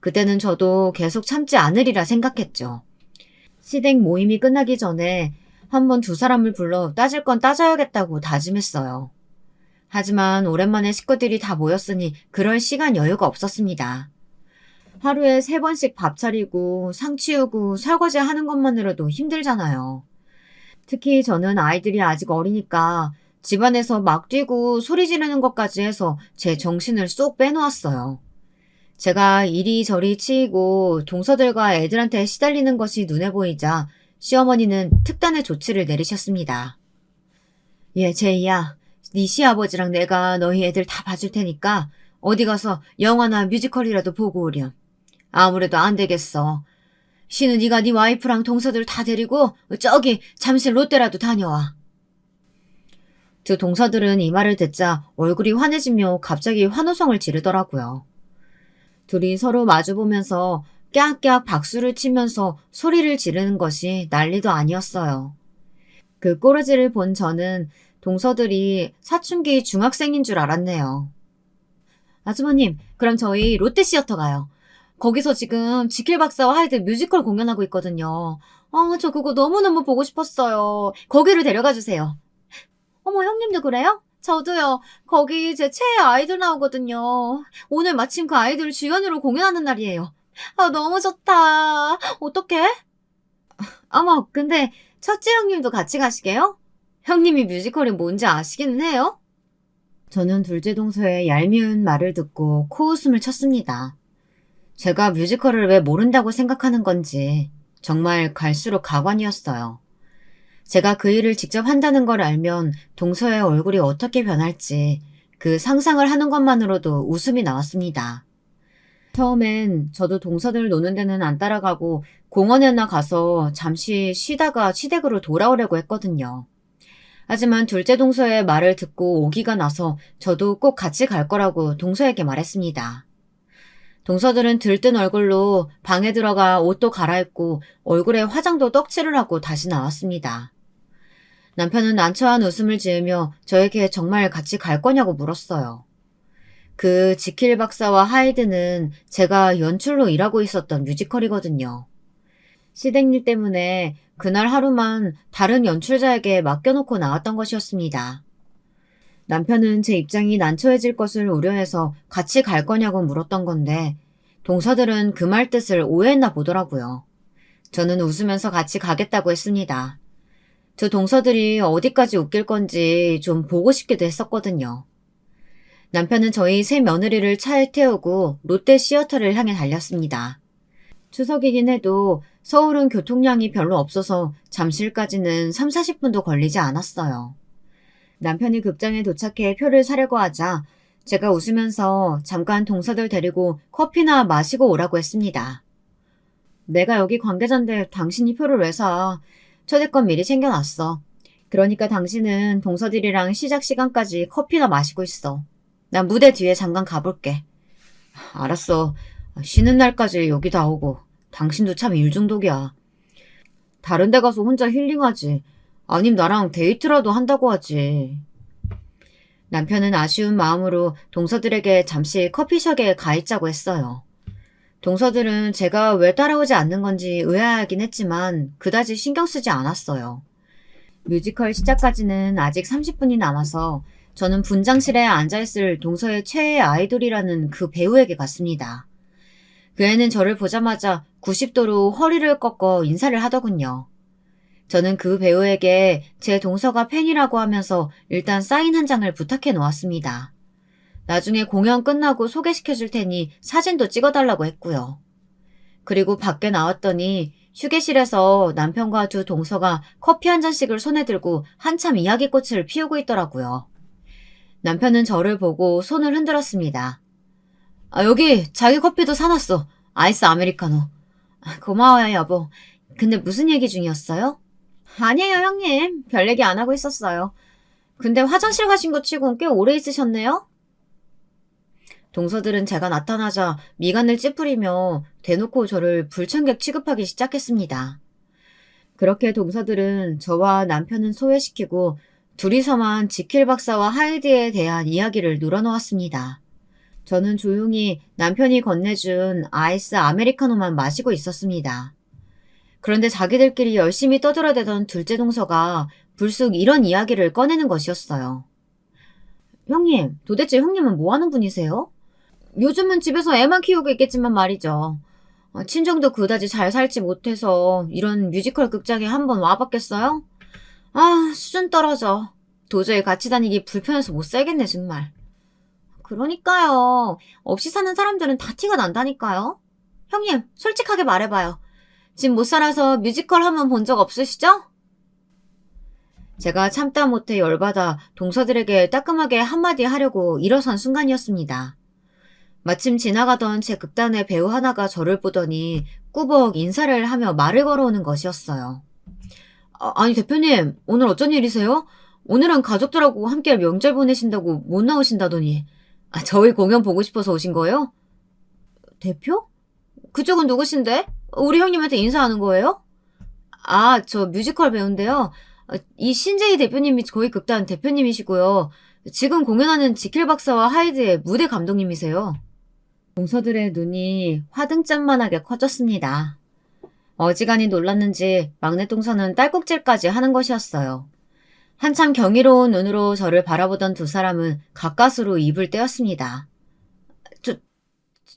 그때는 저도 계속 참지 않으리라 생각했죠. 시댁 모임이 끝나기 전에 한번 두 사람을 불러 따질 건 따져야겠다고 다짐했어요. 하지만 오랜만에 식구들이 다 모였으니 그럴 시간 여유가 없었습니다. 하루에 3번씩 밥 차리고 상 치우고 설거지 하는 것만으로도 힘들잖아요. 특히 저는 아이들이 아직 어리니까 집안에서 막 뛰고 소리 지르는 것까지 해서 제 정신을 쏙 빼놓았어요. 제가 이리저리 치이고 동서들과 애들한테 시달리는 것이 눈에 보이자 시어머니는 특단의 조치를 내리셨습니다. 제이야, 네 시아버지랑 내가 너희 애들 다 봐줄 테니까 어디 가서 영화나 뮤지컬이라도 보고 오렴. 아무래도 안 되겠어. 시는 네가 네 와이프랑 동서들 다 데리고 저기 잠실 롯데라도 다녀와. 두 동서들은 이 말을 듣자 얼굴이 환해지며 갑자기 환호성을 지르더라고요. 둘이 서로 마주보면서 깨악깨악 박수를 치면서 소리를 지르는 것이 난리도 아니었어요. 그 꼬르지를 본 저는 동서들이 사춘기 중학생인 줄 알았네요. 아주머님, 그럼 저희 롯데시어터 가요. 거기서 지금 지킬 박사와 하이드 뮤지컬 공연하고 있거든요. 저 그거 너무너무 보고 싶었어요. 거기를 데려가 주세요. 어머, 형님도 그래요? 저도요. 거기 제 최애 아이돌 나오거든요. 오늘 마침 그 아이돌 주연으로 공연하는 날이에요. 너무 좋다. 어떡해? 어머, 근데 첫째 형님도 같이 가시게요? 형님이 뮤지컬이 뭔지 아시기는 해요? 저는 둘째 동서의 얄미운 말을 듣고 코웃음을 쳤습니다. 제가 뮤지컬을 왜 모른다고 생각하는 건지 정말 갈수록 가관이었어요. 제가 그 일을 직접 한다는 걸 알면 동서의 얼굴이 어떻게 변할지 그 상상을 하는 것만으로도 웃음이 나왔습니다. 처음엔 저도 동서들 노는 데는 안 따라가고 공원에나 가서 잠시 쉬다가 시댁으로 돌아오려고 했거든요. 하지만 둘째 동서의 말을 듣고 오기가 나서 저도 꼭 같이 갈 거라고 동서에게 말했습니다. 동서들은 들뜬 얼굴로 방에 들어가 옷도 갈아입고 얼굴에 화장도 떡칠을 하고 다시 나왔습니다. 남편은 난처한 웃음을 지으며 저에게 정말 같이 갈 거냐고 물었어요. 그 지킬 박사와 하이드는 제가 연출로 일하고 있었던 뮤지컬이거든요. 시댁일 때문에 그날 하루만 다른 연출자에게 맡겨놓고 나왔던 것이었습니다. 남편은 제 입장이 난처해질 것을 우려해서 같이 갈 거냐고 물었던 건데 동서들은 그 말 뜻을 오해했나 보더라고요. 저는 웃으면서 같이 가겠다고 했습니다. 저 동서들이 어디까지 웃길 건지 좀 보고 싶기도 했었거든요. 남편은 저희 세 며느리를 차에 태우고 롯데 시어터를 향해 달렸습니다. 추석이긴 해도 서울은 교통량이 별로 없어서 잠실까지는 3, 40분도 걸리지 않았어요. 남편이 극장에 도착해 표를 사려고 하자 제가 웃으면서 잠깐 동서들 데리고 커피나 마시고 오라고 했습니다. 내가 여기 관계자인데 당신이 표를 왜 사? 초대권 미리 챙겨놨어. 그러니까 당신은 동서들이랑 시작 시간까지 커피나 마시고 있어. 난 무대 뒤에 잠깐 가볼게. 알았어. 쉬는 날까지 여기 다 오고. 당신도 참 일중독이야. 다른 데 가서 혼자 힐링하지. 아님 나랑 데이트라도 한다고 하지. 남편은 아쉬운 마음으로 동서들에게 잠시 커피숍에 가 있자고 했어요. 동서들은 제가 왜 따라오지 않는 건지 의아하긴 했지만 그다지 신경 쓰지 않았어요. 뮤지컬 시작까지는 아직 30분이 남아서 저는 분장실에 앉아있을 동서의 최애 아이돌이라는 그 배우에게 갔습니다. 그 애는 저를 보자마자 90도로 허리를 꺾어 인사를 하더군요. 저는 그 배우에게 제 동서가 팬이라고 하면서 일단 사인 한 장을 부탁해 놓았습니다. 나중에 공연 끝나고 소개시켜줄 테니 사진도 찍어달라고 했고요. 그리고 밖에 나왔더니 휴게실에서 남편과 두 동서가 커피 한 잔씩을 손에 들고 한참 이야기꽃을 피우고 있더라고요. 남편은 저를 보고 손을 흔들었습니다. 여기 자기 커피도 사놨어. 아이스 아메리카노. 고마워요, 여보. 근데 무슨 얘기 중이었어요? 아니에요, 형님. 별 얘기 안 하고 있었어요. 근데 화장실 가신 거 치곤 꽤 오래 있으셨네요? 동서들은 제가 나타나자 미간을 찌푸리며 대놓고 저를 불청객 취급하기 시작했습니다. 그렇게 동서들은 저와 남편은 소외시키고 둘이서만 지킬 박사와 하이드에 대한 이야기를 늘어놓았습니다. 저는 조용히 남편이 건네준 아이스 아메리카노만 마시고 있었습니다. 그런데 자기들끼리 열심히 떠들어대던 둘째 동서가 불쑥 이런 이야기를 꺼내는 것이었어요. 형님, 도대체 형님은 뭐 하는 분이세요? 요즘은 집에서 애만 키우고 있겠지만 말이죠. 친정도 그다지 잘 살지 못해서 이런 뮤지컬 극장에 한번 와봤겠어요? 수준 떨어져. 도저히 같이 다니기 불편해서 못 살겠네, 정말. 그러니까요. 없이 사는 사람들은 다 티가 난다니까요. 형님, 솔직하게 말해봐요. 집 못 살아서 뮤지컬 한번 본 적 없으시죠? 제가 참다 못해 열받아 동서들에게 따끔하게 한마디 하려고 일어선 순간이었습니다. 마침 지나가던 제 극단의 배우 하나가 저를 보더니 꾸벅 인사를 하며 말을 걸어오는 것이었어요. 아니 대표님, 오늘 어쩐 일이세요? 오늘은 가족들하고 함께 명절 보내신다고 못 나오신다더니. 저희 공연 보고 싶어서 오신 거예요? 대표? 그쪽은 누구신데? 우리 형님한테 인사하는 거예요? 저 뮤지컬 배우인데요. 이 신재희 대표님이 저희 극단 대표님이시고요. 지금 공연하는 지킬 박사와 하이드의 무대 감독님이세요. 동서들의 눈이 화등잔만하게 커졌습니다. 어지간히 놀랐는지 막내 동서는 딸꾹질까지 하는 것이었어요. 한참 경이로운 눈으로 저를 바라보던 두 사람은 가까스로 입을 떼었습니다.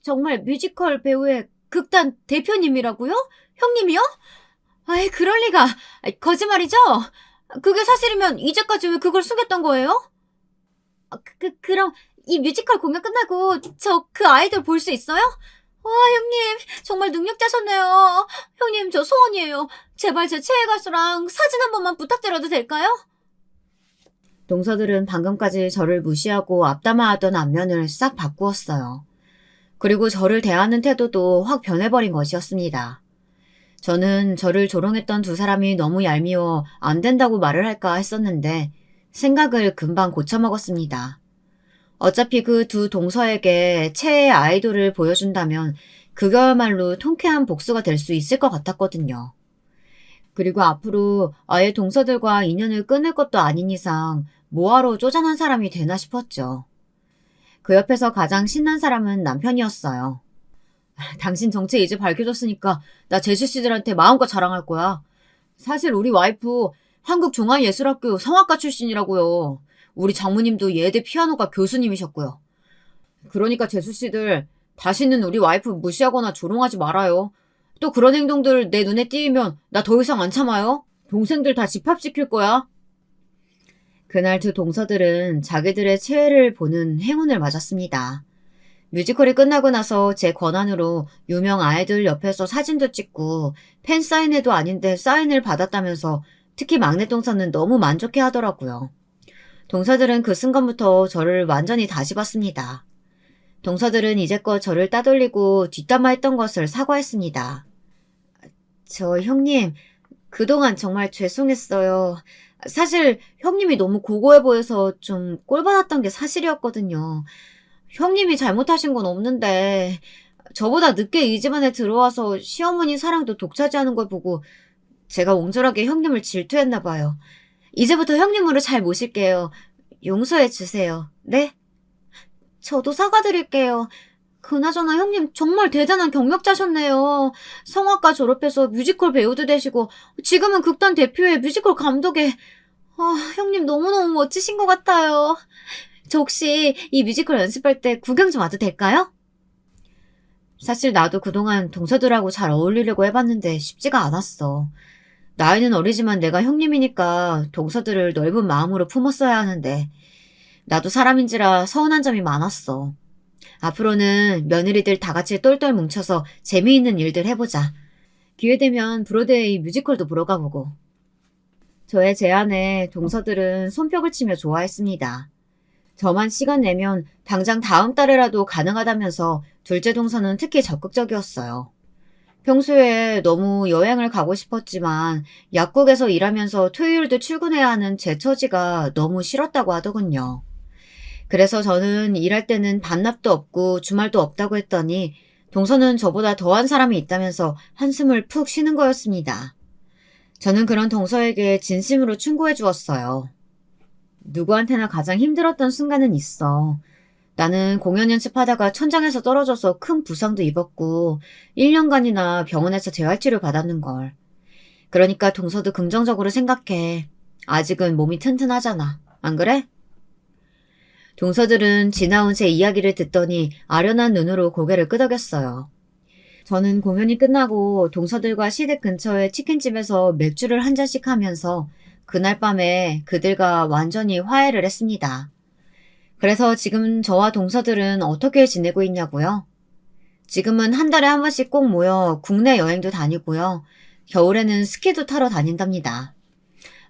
정말 뮤지컬 배우의 극단 대표님이라고요? 형님이요? 아이, 그럴 리가. 거짓말이죠? 그게 사실이면 이제까지 왜 그걸 숨겼던 거예요? 그럼 이 뮤지컬 공연 끝나고 저 그 아이돌 볼 수 있어요? 와, 형님, 정말 능력자셨네요. 형님, 저 소원이에요. 제발 제 최애 가수랑 사진 한 번만 부탁드려도 될까요? 동서들은 방금까지 저를 무시하고 앞담화하던 안면을 싹 바꾸었어요. 그리고 저를 대하는 태도도 확 변해버린 것이었습니다. 저는 저를 조롱했던 두 사람이 너무 얄미워 안 된다고 말을 할까 했었는데 생각을 금방 고쳐먹었습니다. 어차피 그 두 동서에게 최애 아이돌을 보여준다면 그거야말로 통쾌한 복수가 될 수 있을 것 같았거든요. 그리고 앞으로 아예 동서들과 인연을 끊을 것도 아닌 이상 뭐하러 쪼잔한 사람이 되나 싶었죠. 그 옆에서 가장 신난 사람은 남편이었어요. 당신 정체 이제 밝혀졌으니까 나 제수 씨들한테 마음껏 자랑할 거야. 사실 우리 와이프 한국종합예술학교 성악가 출신이라고요. 우리 장모님도 예대 피아노과 교수님이셨고요. 그러니까 제수 씨들 다시는 우리 와이프 무시하거나 조롱하지 말아요. 또 그런 행동들 내 눈에 띄면 나 더 이상 안 참아요. 동생들 다 집합시킬 거야. 그날 두 동서들은 자기들의 최애를 보는 행운을 맞았습니다. 뮤지컬이 끝나고 나서 제 권한으로 유명 아이돌 옆에서 사진도 찍고 팬 사인회도 아닌데 사인을 받았다면서 특히 막내 동서는 너무 만족해 하더라고요. 동서들은 그 순간부터 저를 완전히 다시 봤습니다. 동서들은 이제껏 저를 따돌리고 뒷담화했던 것을 사과했습니다. 저 형님, 그동안 정말 죄송했어요. 사실 형님이 너무 고고해 보여서 좀 꼴받았던 게 사실이었거든요. 형님이 잘못하신 건 없는데 저보다 늦게 이 집안에 들어와서 시어머니 사랑도 독차지하는 걸 보고 제가 옹졸하게 형님을 질투했나 봐요. 이제부터 형님으로 잘 모실게요. 용서해 주세요. 네? 저도 사과드릴게요. 그나저나 형님 정말 대단한 경력자셨네요. 성악과 졸업해서 뮤지컬 배우도 되시고 지금은 극단 대표의 뮤지컬 감독에 형님 너무너무 멋지신 것 같아요. 저 혹시 이 뮤지컬 연습할 때 구경 좀 와도 될까요? 사실 나도 그동안 동서들하고 잘 어울리려고 해봤는데 쉽지가 않았어. 나이는 어리지만 내가 형님이니까 동서들을 넓은 마음으로 품었어야 하는데 나도 사람인지라 서운한 점이 많았어. 앞으로는 며느리들 다 같이 똘똘 뭉쳐서 재미있는 일들 해보자. 기회되면 브로드웨이 뮤지컬도 보러 가보고. 저의 제안에 동서들은 손뼉을 치며 좋아했습니다. 저만 시간 내면 당장 다음 달에라도 가능하다면서 둘째 동서는 특히 적극적이었어요. 평소에 너무 여행을 가고 싶었지만 약국에서 일하면서 토요일도 출근해야 하는 제 처지가 너무 싫었다고 하더군요. 그래서 저는 일할 때는 반납도 없고 주말도 없다고 했더니 동서는 저보다 더한 사람이 있다면서 한숨을 푹 쉬는 거였습니다. 저는 그런 동서에게 진심으로 충고해 주었어요. 누구한테나 가장 힘들었던 순간은 있어. 나는 공연 연습하다가 천장에서 떨어져서 큰 부상도 입었고 1년간이나 병원에서 재활치료 받았는걸. 그러니까 동서도 긍정적으로 생각해. 아직은 몸이 튼튼하잖아. 안 그래? 동서들은 지나온 제 이야기를 듣더니 아련한 눈으로 고개를 끄덕였어요. 저는 공연이 끝나고 동서들과 시댁 근처의 치킨집에서 맥주를 한 잔씩 하면서 그날 밤에 그들과 완전히 화해를 했습니다. 그래서 지금 저와 동서들은 어떻게 지내고 있냐고요? 지금은 한 달에 한 번씩 꼭 모여 국내 여행도 다니고요. 겨울에는 스키도 타러 다닌답니다.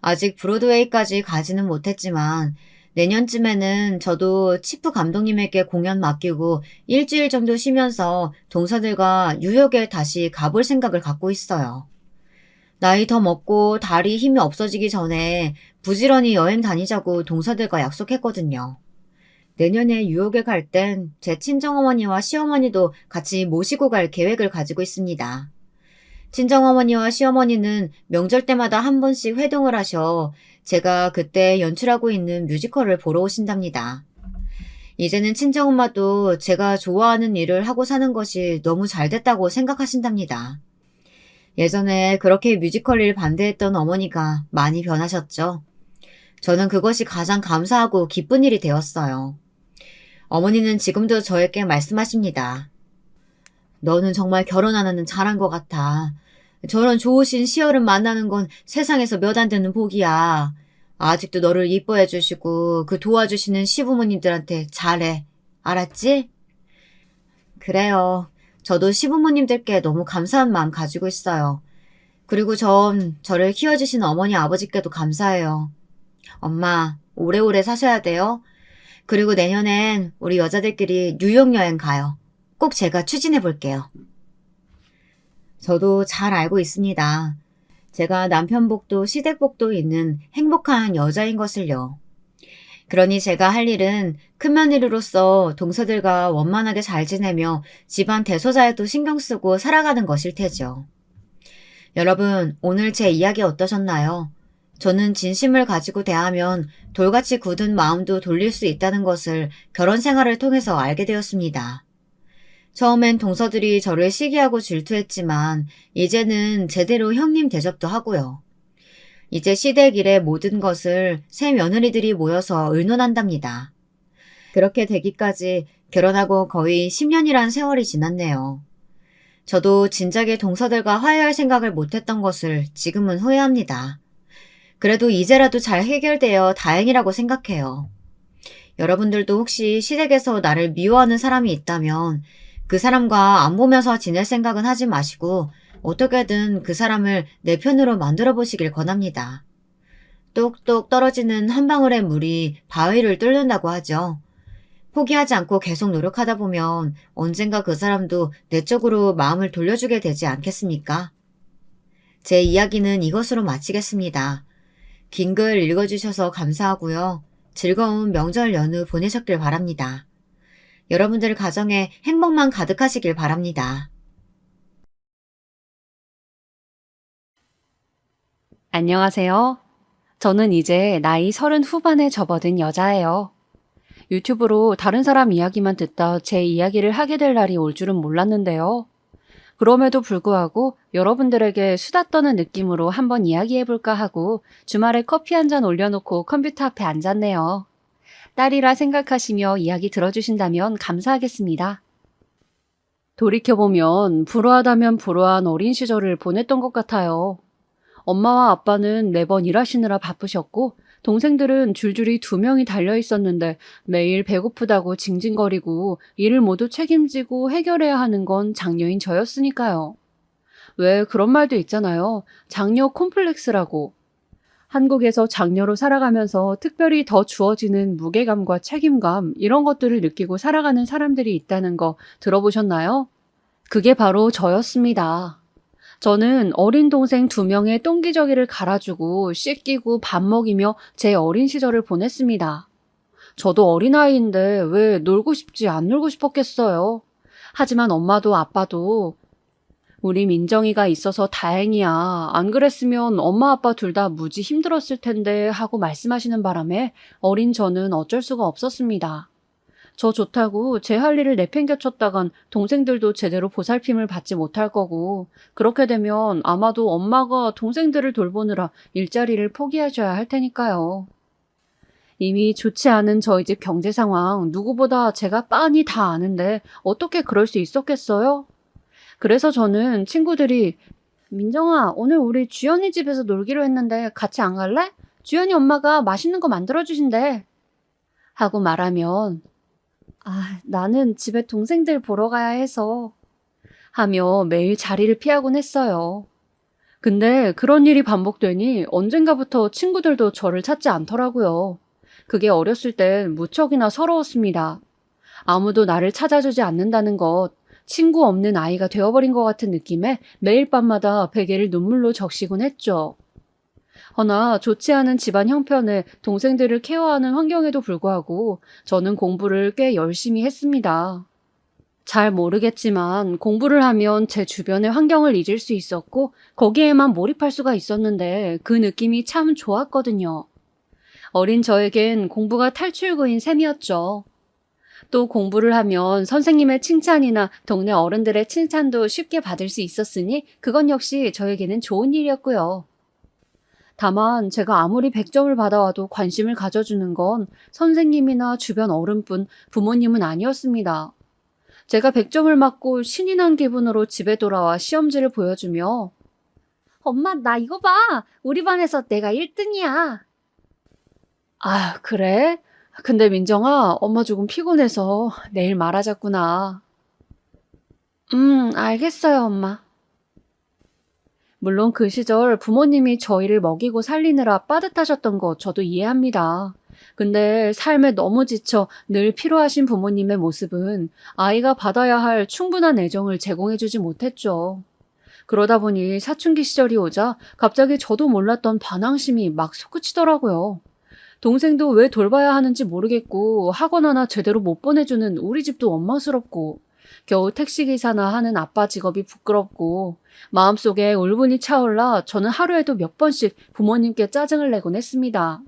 아직 브로드웨이까지 가지는 못했지만 내년쯤에는 저도 치프 감독님에게 공연 맡기고 일주일 정도 쉬면서 동서들과 뉴욕에 다시 가볼 생각을 갖고 있어요. 나이 더 먹고 다리 힘이 없어지기 전에 부지런히 여행 다니자고 동서들과 약속했거든요. 내년에 뉴욕에 갈 땐 제 친정어머니와 시어머니도 같이 모시고 갈 계획을 가지고 있습니다. 친정어머니와 시어머니는 명절 때마다 한 번씩 회동을 하셔 제가 그때 연출하고 있는 뮤지컬을 보러 오신답니다. 이제는 친정엄마도 제가 좋아하는 일을 하고 사는 것이 너무 잘 됐다고 생각하신답니다. 예전에 그렇게 뮤지컬 일 반대했던 어머니가 많이 변하셨죠. 저는 그것이 가장 감사하고 기쁜 일이 되었어요. 어머니는 지금도 저에게 말씀하십니다. 너는 정말 결혼 안 하는 잘한 것 같아. 저런 좋으신 시어른 만나는 건 세상에서 몇 안 되는 복이야. 아직도 너를 이뻐해 주시고 그 도와주시는 시부모님들한테 잘해. 알았지? 그래요. 저도 시부모님들께 너무 감사한 마음 가지고 있어요. 그리고 전 저를 키워주신 어머니 아버지께도 감사해요. 엄마, 오래오래 사셔야 돼요. 그리고 내년엔 우리 여자들끼리 뉴욕 여행 가요. 꼭 제가 추진해 볼게요. 저도 잘 알고 있습니다. 제가 남편복도 시댁복도 있는 행복한 여자인 것을요. 그러니 제가 할 일은 큰며느리로서 동서들과 원만하게 잘 지내며 집안 대소자에도 신경 쓰고 살아가는 것일 테죠. 여러분, 오늘 제 이야기 어떠셨나요? 저는 진심을 가지고 대하면 돌같이 굳은 마음도 돌릴 수 있다는 것을 결혼 생활을 통해서 알게 되었습니다. 처음엔 동서들이 저를 시기하고 질투했지만 이제는 제대로 형님 대접도 하고요. 이제 시댁 일의 모든 것을 새 며느리들이 모여서 의논한답니다. 그렇게 되기까지 결혼하고 거의 10년이란 세월이 지났네요. 저도 진작에 동서들과 화해할 생각을 못했던 것을 지금은 후회합니다. 그래도 이제라도 잘 해결되어 다행이라고 생각해요. 여러분들도 혹시 시댁에서 나를 미워하는 사람이 있다면 그 사람과 안 보면서 지낼 생각은 하지 마시고 어떻게든 그 사람을 내 편으로 만들어 보시길 권합니다. 똑똑 떨어지는 한 방울의 물이 바위를 뚫는다고 하죠. 포기하지 않고 계속 노력하다 보면 언젠가 그 사람도 내 쪽으로 마음을 돌려주게 되지 않겠습니까? 제 이야기는 이것으로 마치겠습니다. 긴 글 읽어주셔서 감사하고요. 즐거운 명절 연휴 보내셨길 바랍니다. 여러분들 가정에 행복만 가득하시길 바랍니다. 안녕하세요. 저는 이제 나이 30 후반에 접어든 여자예요. 유튜브로 다른 사람 이야기만 듣다 제 이야기를 하게 될 날이 올 줄은 몰랐는데요. 그럼에도 불구하고 여러분들에게 수다 떠는 느낌으로 한번 이야기해볼까 하고 주말에 커피 한 잔 올려놓고 컴퓨터 앞에 앉았네요. 딸이라 생각하시며 이야기 들어주신다면 감사하겠습니다. 돌이켜보면 불우하다면 불우한 어린 시절을 보냈던 것 같아요. 엄마와 아빠는 매번 일하시느라 바쁘셨고 동생들은 줄줄이 2명이 달려 있었는데 매일 배고프다고 징징거리고 일을 모두 책임지고 해결해야 하는 건 장녀인 저였으니까요. 왜 그런 말도 있잖아요. 장녀 콤플렉스라고. 한국에서 장녀로 살아가면서 특별히 더 주어지는 무게감과 책임감 이런 것들을 느끼고 살아가는 사람들이 있다는 거 들어보셨나요? 그게 바로 저였습니다. 저는 어린 동생 2명의 똥기저귀를 갈아주고 씻기고 밥 먹이며 제 어린 시절을 보냈습니다. 저도 어린아이인데 왜 놀고 싶지 안 놀고 싶었겠어요. 하지만 엄마도 아빠도 우리 민정이가 있어서 다행이야. 안 그랬으면 엄마 아빠 둘 다 무지 힘들었을 텐데 하고 말씀하시는 바람에 어린 저는 어쩔 수가 없었습니다. 저 좋다고 제 할 일을 내팽개쳤다간 동생들도 제대로 보살핌을 받지 못할 거고 그렇게 되면 아마도 엄마가 동생들을 돌보느라 일자리를 포기하셔야 할 테니까요. 이미 좋지 않은 저희 집 경제 상황 누구보다 제가 빤히 다 아는데 어떻게 그럴 수 있었겠어요? 그래서 저는 친구들이 민정아, 오늘 우리 주연이 집에서 놀기로 했는데 같이 안 갈래? 주연이 엄마가 맛있는 거 만들어주신대. 하고 말하면 나는 집에 동생들 보러 가야 해서 하며 매일 자리를 피하곤 했어요. 근데 그런 일이 반복되니 언젠가부터 친구들도 저를 찾지 않더라고요. 그게 어렸을 땐 무척이나 서러웠습니다. 아무도 나를 찾아주지 않는다는 것, 친구 없는 아이가 되어버린 것 같은 느낌에 매일 밤마다 베개를 눈물로 적시곤 했죠. 허나 좋지 않은 집안 형편에 동생들을 케어하는 환경에도 불구하고 저는 공부를 꽤 열심히 했습니다. 잘 모르겠지만 공부를 하면 제 주변의 환경을 잊을 수 있었고 거기에만 몰입할 수가 있었는데 그 느낌이 참 좋았거든요. 어린 저에겐 공부가 탈출구인 셈이었죠. 또 공부를 하면 선생님의 칭찬이나 동네 어른들의 칭찬도 쉽게 받을 수 있었으니 그건 역시 저에게는 좋은 일이었고요. 다만 제가 아무리 100점을 받아와도 관심을 가져주는 건 선생님이나 주변 어른뿐 부모님은 아니었습니다. 제가 100점을 맞고 신이 난 기분으로 집에 돌아와 시험지를 보여주며 엄마, 나 이거 봐. 우리 반에서 내가 1등이야. 아, 그래? 근데 민정아, 엄마 조금 피곤해서 내일 말하자꾸나. 알겠어요, 엄마. 물론 그 시절 부모님이 저희를 먹이고 살리느라 빠듯하셨던 거 저도 이해합니다. 근데 삶에 너무 지쳐 늘 피로하신 부모님의 모습은 아이가 받아야 할 충분한 애정을 제공해주지 못했죠. 그러다 보니 사춘기 시절이 오자 갑자기 저도 몰랐던 반항심이 막 솟구치더라고요. 동생도 왜 돌봐야 하는지 모르겠고 학원 하나 제대로 못 보내주는 우리 집도 원망스럽고 겨우 택시기사나 하는 아빠 직업이 부끄럽고 마음속에 울분이 차올라 저는 하루에도 몇 번씩 부모님께 짜증을 내곤 했습니다.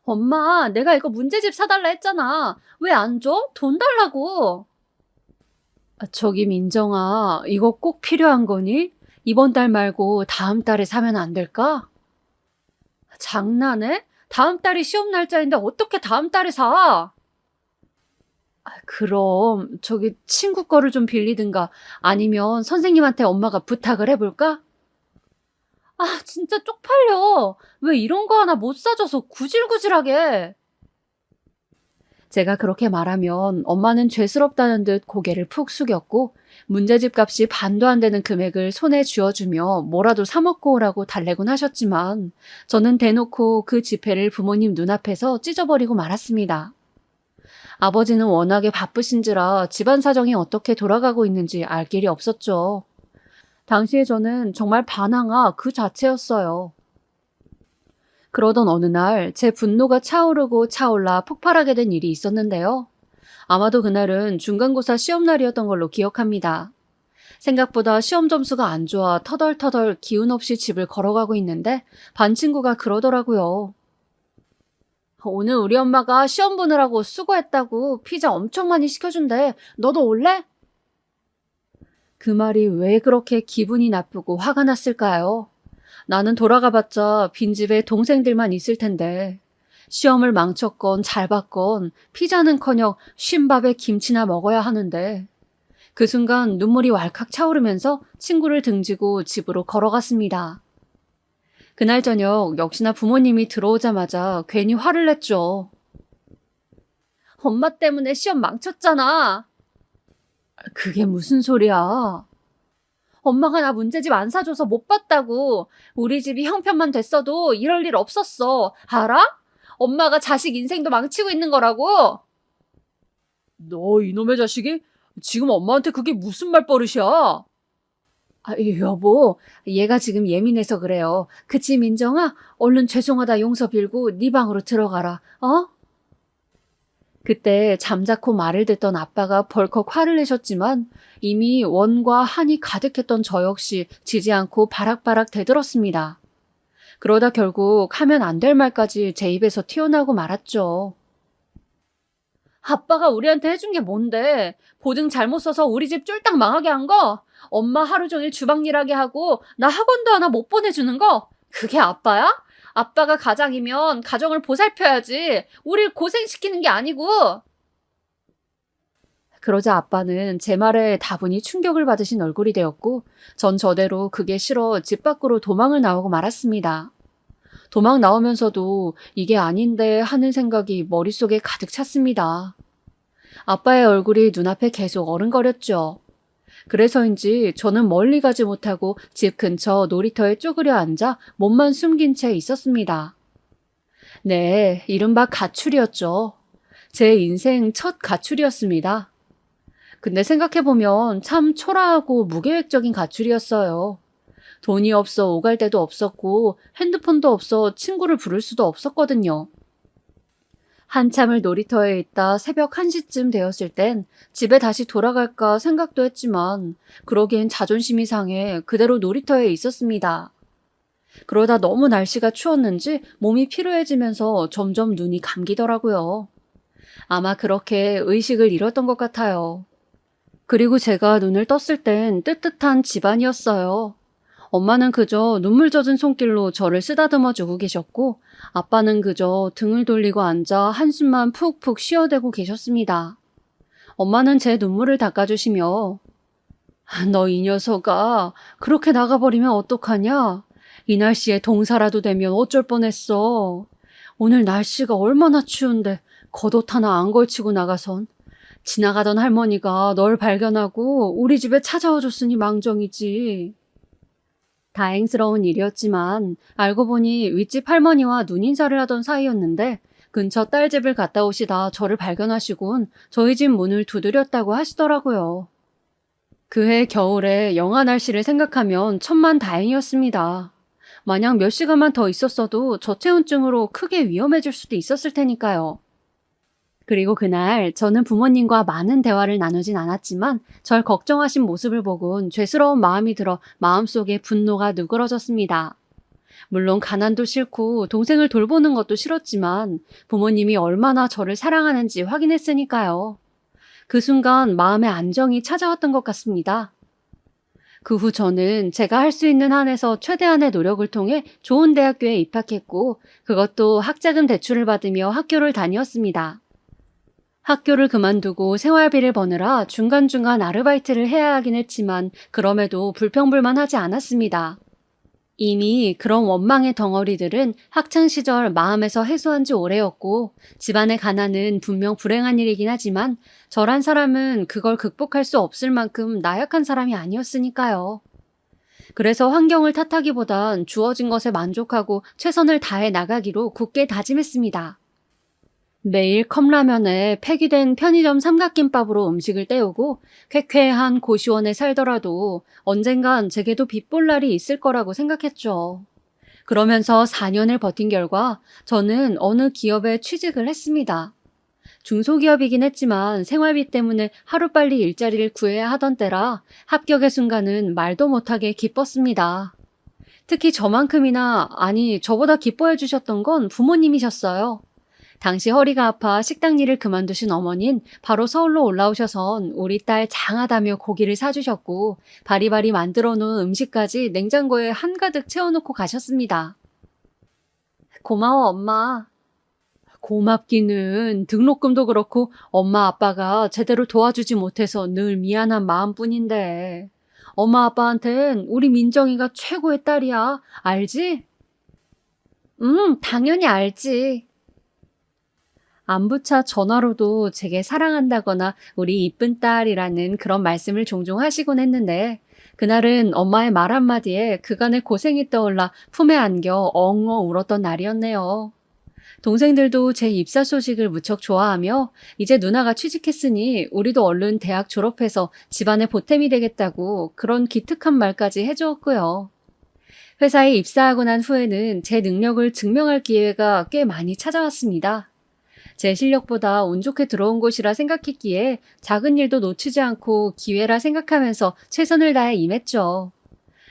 엄마, 내가 이거 문제집 사달라 했잖아. 왜 안 줘? 돈 달라고. 저기 민정아, 이거 꼭 필요한 거니? 이번 달 말고 다음 달에 사면 안 될까? 장난해? 다음 달이 시험 날짜인데 어떻게 다음 달에 사? 그럼 저기 친구 거를 좀 빌리든가 아니면 선생님한테 엄마가 부탁을 해볼까? 아, 진짜 쪽팔려. 왜 이런 거 하나 못 사줘서 구질구질하게. 제가 그렇게 말하면 엄마는 죄스럽다는 듯 고개를 푹 숙였고 문제집 값이 반도 안 되는 금액을 손에 쥐어주며 뭐라도 사 먹고 오라고 달래곤 하셨지만 저는 대놓고 그 지폐를 부모님 눈앞에서 찢어버리고 말았습니다. 아버지는 워낙에 바쁘신지라 집안 사정이 어떻게 돌아가고 있는지 알 길이 없었죠. 당시에 저는 정말 반항아 그 자체였어요. 그러던 어느 날 제 분노가 차오르고 차올라 폭발하게 된 일이 있었는데요. 아마도 그날은 중간고사 시험날이었던 걸로 기억합니다. 생각보다 시험 점수가 안 좋아 터덜터덜 기운 없이 집을 걸어가고 있는데 반 친구가 그러더라고요. 오늘 우리 엄마가 시험 보느라고 수고했다고 피자 엄청 많이 시켜준대. 너도 올래? 그 말이 왜 그렇게 기분이 나쁘고 화가 났을까요? 나는 돌아가봤자 빈집에 동생들만 있을 텐데 시험을 망쳤건 잘 봤건 피자는커녕 쉰밥에 김치나 먹어야 하는데 그 순간 눈물이 왈칵 차오르면서 친구를 등지고 집으로 걸어갔습니다. 그날 저녁 역시나 부모님이 들어오자마자 괜히 화를 냈죠. 엄마 때문에 시험 망쳤잖아. 그게 무슨 소리야? 엄마가 나 문제집 안 사줘서 못 봤다고. 우리 집이 형편만 됐어도 이럴 일 없었어. 알아? 엄마가 자식 인생도 망치고 있는 거라고. 너 이놈의 자식이? 지금 엄마한테 그게 무슨 말버릇이야? 여보, 얘가 지금 예민해서 그래요. 그치, 민정아? 얼른 죄송하다 용서 빌고 네 방으로 들어가라, 어? 그때 잠자코 말을 듣던 아빠가 벌컥 화를 내셨지만 이미 원과 한이 가득했던 저 역시 지지 않고 바락바락 대들었습니다. 그러다 결국 하면 안 될 말까지 제 입에서 튀어나오고 말았죠. 아빠가 우리한테 해준 게 뭔데? 보증 잘못 써서 우리 집 쫄딱 망하게 한 거? 엄마 하루 종일 주방 일하게 하고 나 학원도 하나 못 보내주는 거? 그게 아빠야? 아빠가 가장이면 가정을 보살펴야지. 우릴 고생시키는 게 아니고. 그러자 아빠는 제 말에 다분히 충격을 받으신 얼굴이 되었고 전 저대로 그게 싫어 집 밖으로 도망을 나오고 말았습니다. 도망 나오면서도 이게 아닌데 하는 생각이 머릿속에 가득 찼습니다. 아빠의 얼굴이 눈앞에 계속 어른거렸죠. 그래서인지 저는 멀리 가지 못하고 집 근처 놀이터에 쪼그려 앉아 몸만 숨긴 채 있었습니다. 네, 이른바 가출이었죠. 제 인생 첫 가출이었습니다. 근데 생각해보면 참 초라하고 무계획적인 가출이었어요. 돈이 없어 오갈 데도 없었고 핸드폰도 없어 친구를 부를 수도 없었거든요. 한참을 놀이터에 있다 새벽 1시쯤 되었을 땐 집에 다시 돌아갈까 생각도 했지만 그러기엔 자존심이 상해 그대로 놀이터에 있었습니다. 그러다 너무 날씨가 추웠는지 몸이 피로해지면서 점점 눈이 감기더라고요. 아마 그렇게 의식을 잃었던 것 같아요. 그리고 제가 눈을 떴을 땐 뜨뜻한 집안이었어요. 엄마는 그저 눈물 젖은 손길로 저를 쓰다듬어 주고 계셨고 아빠는 그저 등을 돌리고 앉아 한숨만 푹푹 쉬어대고 계셨습니다. 엄마는 제 눈물을 닦아주시며 너 이 녀석아 그렇게 나가버리면 어떡하냐? 이 날씨에 동사라도 되면 어쩔 뻔했어. 오늘 날씨가 얼마나 추운데 겉옷 하나 안 걸치고 나가선 지나가던 할머니가 널 발견하고 우리 집에 찾아와 줬으니 망정이지. 다행스러운 일이었지만 알고 보니 윗집 할머니와 눈인사를 하던 사이였는데 근처 딸 집을 갔다 오시다 저를 발견하시곤 저희 집 문을 두드렸다고 하시더라고요. 그해 겨울에 영하 날씨를 생각하면 천만다행이었습니다. 만약 몇 시간만 더 있었어도 저체온증으로 크게 위험해질 수도 있었을 테니까요. 그리고 그날 저는 부모님과 많은 대화를 나누진 않았지만 절 걱정하신 모습을 보곤 죄스러운 마음이 들어 마음속에 분노가 누그러졌습니다. 물론 가난도 싫고 동생을 돌보는 것도 싫었지만 부모님이 얼마나 저를 사랑하는지 확인했으니까요. 그 순간 마음의 안정이 찾아왔던 것 같습니다. 그 후 저는 제가 할 수 있는 한에서 최대한의 노력을 통해 좋은 대학교에 입학했고 그것도 학자금 대출을 받으며 학교를 다녔습니다. 학교를 그만두고 생활비를 버느라 중간중간 아르바이트를 해야 하긴 했지만 그럼에도 불평불만하지 않았습니다. 이미 그런 원망의 덩어리들은 학창시절 마음에서 해소한 지 오래였고 집안의 가난은 분명 불행한 일이긴 하지만 저란 사람은 그걸 극복할 수 없을 만큼 나약한 사람이 아니었으니까요. 그래서 환경을 탓하기보단 주어진 것에 만족하고 최선을 다해 나가기로 굳게 다짐했습니다. 매일 컵라면에 폐기된 편의점 삼각김밥으로 음식을 때우고 쾌쾌한 고시원에 살더라도 언젠간 제게도 빚볼 날이 있을 거라고 생각했죠. 그러면서 4년을 버틴 결과 저는 어느 기업에 취직을 했습니다. 중소기업이긴 했지만 생활비 때문에 하루빨리 일자리를 구해야 하던 때라 합격의 순간은 말도 못하게 기뻤습니다. 특히 저만큼이나 아니 저보다 기뻐해 주셨던 건 부모님이셨어요. 당시 허리가 아파 식당 일을 그만두신 어머닌 바로 서울로 올라오셔선 우리 딸 장하다며 고기를 사주셨고 바리바리 만들어 놓은 음식까지 냉장고에 한가득 채워놓고 가셨습니다. 고마워 엄마. 고맙기는 등록금도 그렇고 엄마 아빠가 제대로 도와주지 못해서 늘 미안한 마음뿐인데 엄마 아빠한텐 우리 민정이가 최고의 딸이야. 알지? 당연히 알지. 안부차 전화로도 제게 사랑한다거나 우리 이쁜 딸이라는 그런 말씀을 종종 하시곤 했는데 그날은 엄마의 말 한마디에 그간의 고생이 떠올라 품에 안겨 엉엉 울었던 날이었네요. 동생들도 제 입사 소식을 무척 좋아하며 이제 누나가 취직했으니 우리도 얼른 대학 졸업해서 집안의 보탬이 되겠다고 그런 기특한 말까지 해주었고요. 회사에 입사하고 난 후에는 제 능력을 증명할 기회가 꽤 많이 찾아왔습니다. 제 실력보다 운 좋게 들어온 곳이라 생각했기에 작은 일도 놓치지 않고 기회라 생각하면서 최선을 다해 임했죠.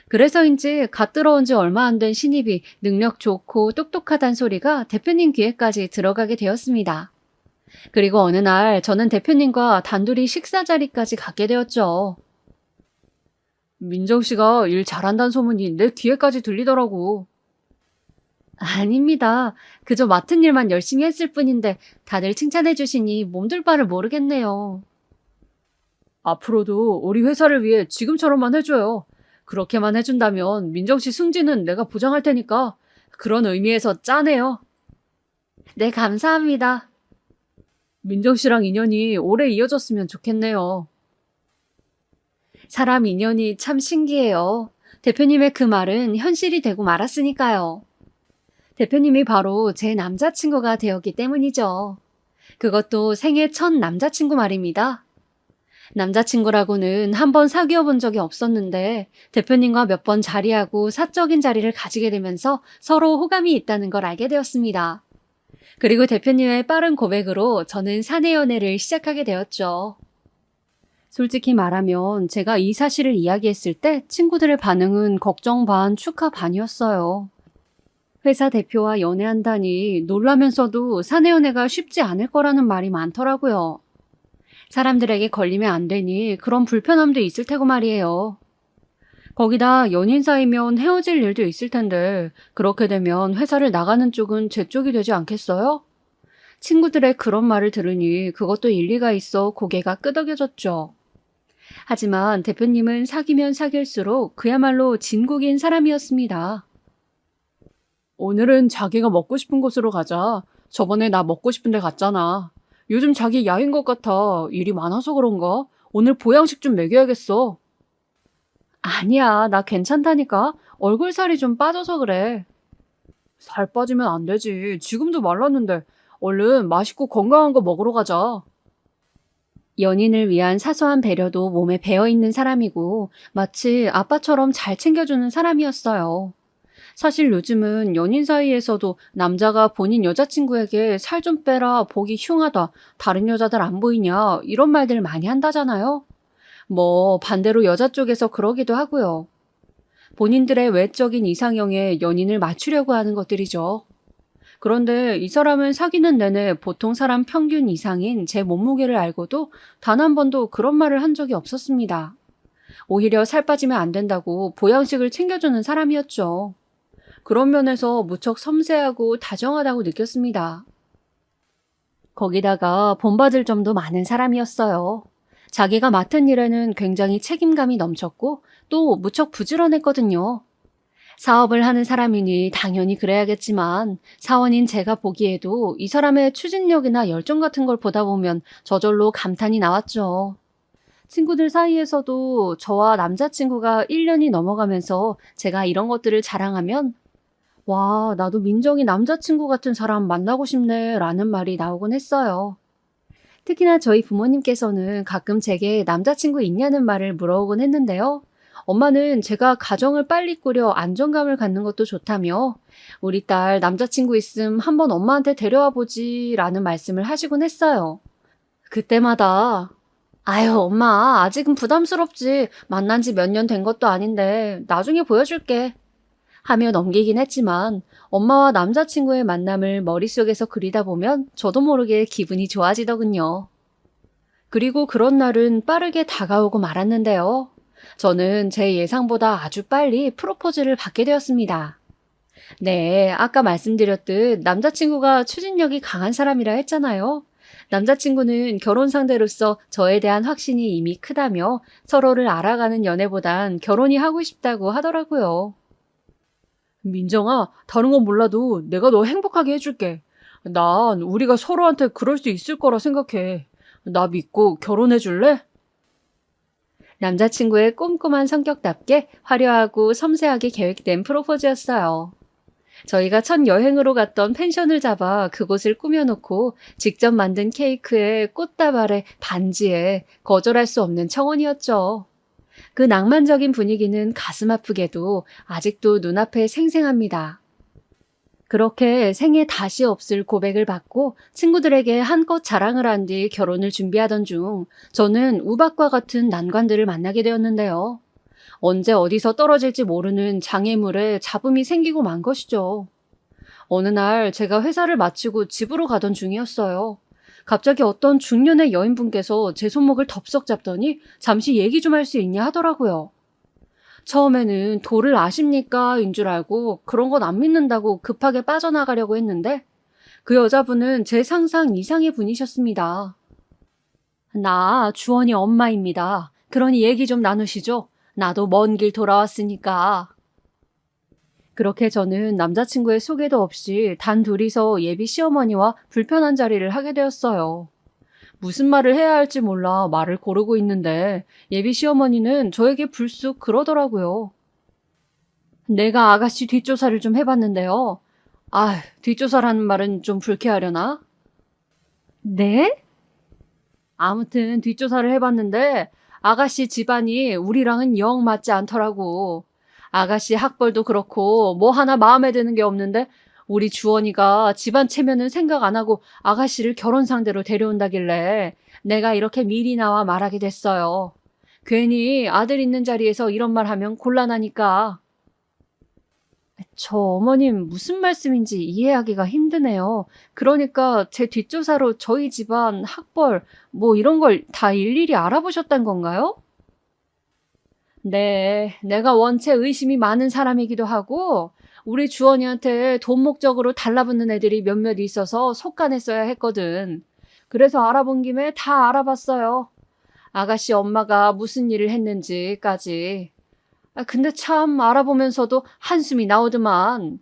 그래서인지 갓 들어온 지 얼마 안 된 신입이 능력 좋고 똑똑하단 소리가 대표님 귀에까지 들어가게 되었습니다. 그리고 어느 날 저는 대표님과 단둘이 식사 자리까지 갖게 되었죠. 민정 씨가 일 잘한다는 소문이 내 귀에까지 들리더라고. 아닙니다. 그저 맡은 일만 열심히 했을 뿐인데 다들 칭찬해 주시니 몸둘 바를 모르겠네요. 앞으로도 우리 회사를 위해 지금처럼만 해줘요. 그렇게만 해준다면 민정 씨 승진은 내가 보장할 테니까 그런 의미에서 짜네요. 네, 감사합니다. 민정 씨랑 인연이 오래 이어졌으면 좋겠네요. 사람 인연이 참 신기해요. 대표님의 그 말은 현실이 되고 말았으니까요. 대표님이 바로 제 남자친구가 되었기 때문이죠. 그것도 생애 첫 남자친구 말입니다. 남자친구라고는 한 번 사귀어 본 적이 없었는데 대표님과 몇 번 자리하고 사적인 자리를 가지게 되면서 서로 호감이 있다는 걸 알게 되었습니다. 그리고 대표님의 빠른 고백으로 저는 사내 연애를 시작하게 되었죠. 솔직히 말하면 제가 이 사실을 이야기했을 때 친구들의 반응은 걱정 반 축하 반이었어요. 회사 대표와 연애한다니 놀라면서도 사내 연애가 쉽지 않을 거라는 말이 많더라고요. 사람들에게 걸리면 안 되니 그런 불편함도 있을 테고 말이에요. 거기다 연인 사이면 헤어질 일도 있을 텐데 그렇게 되면 회사를 나가는 쪽은 제 쪽이 되지 않겠어요? 친구들의 그런 말을 들으니 그것도 일리가 있어 고개가 끄덕여졌죠. 하지만 대표님은 사귀면 사귈수록 그야말로 진국인 사람이었습니다. 오늘은 자기가 먹고 싶은 곳으로 가자. 저번에 나 먹고 싶은 데 갔잖아. 요즘 자기 야인 것 같아. 일이 많아서 그런가? 오늘 보양식 좀 먹여야겠어. 아니야, 나 괜찮다니까. 얼굴 살이 좀 빠져서 그래. 살 빠지면 안 되지. 지금도 말랐는데. 얼른 맛있고 건강한 거 먹으러 가자. 연인을 위한 사소한 배려도 몸에 배어있는 사람이고 마치 아빠처럼 잘 챙겨주는 사람이었어요. 사실 요즘은 연인 사이에서도 남자가 본인 여자친구에게 살 좀 빼라, 보기 흉하다, 다른 여자들 안 보이냐 이런 말들 많이 한다잖아요. 뭐 반대로 여자 쪽에서 그러기도 하고요. 본인들의 외적인 이상형에 연인을 맞추려고 하는 것들이죠. 그런데 이 사람은 사귀는 내내 보통 사람 평균 이상인 제 몸무게를 알고도 단 한 번도 그런 말을 한 적이 없었습니다. 오히려 살 빠지면 안 된다고 보양식을 챙겨주는 사람이었죠. 그런 면에서 무척 섬세하고 다정하다고 느꼈습니다. 거기다가 본받을 점도 많은 사람이었어요. 자기가 맡은 일에는 굉장히 책임감이 넘쳤고 또 무척 부지런했거든요. 사업을 하는 사람이니 당연히 그래야겠지만 사원인 제가 보기에도 이 사람의 추진력이나 열정 같은 걸 보다 보면 저절로 감탄이 나왔죠. 친구들 사이에서도 저와 남자친구가 1년이 넘어가면서 제가 이런 것들을 자랑하면 와, 나도 민정이 남자친구 같은 사람 만나고 싶네 라는 말이 나오곤 했어요. 특히나 저희 부모님께서는 가끔 제게 남자친구 있냐는 말을 물어보곤 했는데요. 엄마는 제가 가정을 빨리 꾸려 안정감을 갖는 것도 좋다며 우리 딸 남자친구 있음 한번 엄마한테 데려와 보지 라는 말씀을 하시곤 했어요. 그때마다 아유 엄마 아직은 부담스럽지 만난 지 몇 년 된 것도 아닌데 나중에 보여줄게 하며 넘기긴 했지만 엄마와 남자친구의 만남을 머릿속에서 그리다 보면 저도 모르게 기분이 좋아지더군요. 그리고 그런 날은 빠르게 다가오고 말았는데요. 저는 제 예상보다 아주 빨리 프로포즈를 받게 되었습니다. 네, 아까 말씀드렸듯 남자친구가 추진력이 강한 사람이라 했잖아요. 남자친구는 결혼 상대로서 저에 대한 확신이 이미 크다며 서로를 알아가는 연애보단 결혼이 하고 싶다고 하더라고요. 민정아, 다른 건 몰라도 내가 너 행복하게 해줄게. 난 우리가 서로한테 그럴 수 있을 거라 생각해. 나 믿고 결혼해 줄래? 남자친구의 꼼꼼한 성격답게 화려하고 섬세하게 계획된 프로포즈였어요. 저희가 첫 여행으로 갔던 펜션을 잡아 그곳을 꾸며놓고 직접 만든 케이크에 꽃다발에 반지에 거절할 수 없는 청혼이었죠. 그 낭만적인 분위기는 가슴 아프게도 아직도 눈앞에 생생합니다. 그렇게 생애 다시 없을 고백을 받고 친구들에게 한껏 자랑을 한 뒤 결혼을 준비하던 중 저는 우박과 같은 난관들을 만나게 되었는데요. 언제 어디서 떨어질지 모르는 장애물에 잡음이 생기고 만 것이죠. 어느 날 제가 회사를 마치고 집으로 가던 중이었어요. 갑자기 어떤 중년의 여인분께서 제 손목을 덥석 잡더니 잠시 얘기 좀 할 수 있냐 하더라고요. 처음에는 도를 아십니까? 인 줄 알고 그런 건 안 믿는다고 급하게 빠져나가려고 했는데 그 여자분은 제 상상 이상의 분이셨습니다. 나 주원이 엄마입니다. 그러니 얘기 좀 나누시죠. 나도 먼 길 돌아왔으니까. 그렇게 저는 남자친구의 소개도 없이 단 둘이서 예비 시어머니와 불편한 자리를 하게 되었어요. 무슨 말을 해야 할지 몰라 말을 고르고 있는데 예비 시어머니는 저에게 불쑥 그러더라고요. 내가 아가씨 뒷조사를 좀 해봤는데요. 뒷조사라는 말은 좀 불쾌하려나? 네? 아무튼 뒷조사를 해봤는데 아가씨 집안이 우리랑은 영 맞지 않더라고. 아가씨 학벌도 그렇고 뭐 하나 마음에 드는 게 없는데 우리 주원이가 집안 체면은 생각 안 하고 아가씨를 결혼 상대로 데려온다길래 내가 이렇게 미리 나와 말하게 됐어요. 괜히 아들 있는 자리에서 이런 말 하면 곤란하니까. 저 어머님 무슨 말씀인지 이해하기가 힘드네요. 그러니까 제 뒷조사로 저희 집안 학벌 뭐 이런 걸 다 일일이 알아보셨단 건가요? 네, 내가 원체 의심이 많은 사람이기도 하고 우리 주원이한테 돈 목적으로 달라붙는 애들이 몇몇 있어서 속간했어야 했거든. 그래서 알아본 김에 다 알아봤어요. 아가씨 엄마가 무슨 일을 했는지까지. 근데 참 알아보면서도 한숨이 나오더만.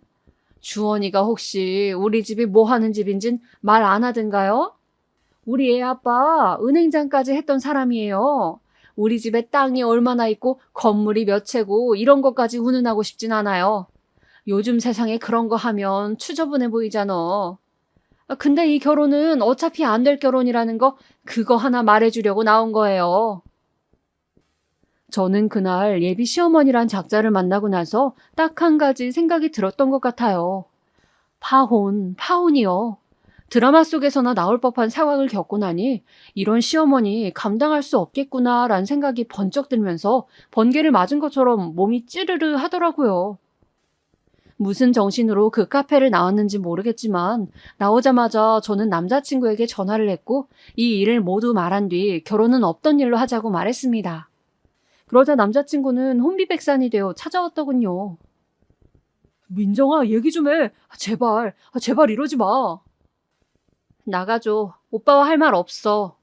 주원이가 혹시 우리 집이 뭐 하는 집인진 말 안 하던가요? 우리 애 아빠 은행장까지 했던 사람이에요. 우리 집에 땅이 얼마나 있고 건물이 몇 채고 이런 것까지 운운하고 싶진 않아요. 요즘 세상에 그런 거 하면 추저분해 보이잖아. 근데 이 결혼은 어차피 안 될 결혼이라는 거 그거 하나 말해주려고 나온 거예요. 저는 그날 예비 시어머니란 작자를 만나고 나서 딱 한 가지 생각이 들었던 것 같아요. 파혼이요. 드라마 속에서나 나올 법한 상황을 겪고 나니 이런 시어머니 감당할 수 없겠구나라는 생각이 번쩍 들면서 번개를 맞은 것처럼 몸이 찌르르 하더라고요. 무슨 정신으로 그 카페를 나왔는지 모르겠지만 나오자마자 저는 남자친구에게 전화를 했고 이 일을 모두 말한 뒤 결혼은 없던 일로 하자고 말했습니다. 그러자 남자친구는 혼비백산이 되어 찾아왔더군요. 민정아, 얘기 좀 해. 제발 이러지 마. 나가줘. 오빠와 할 말 없어.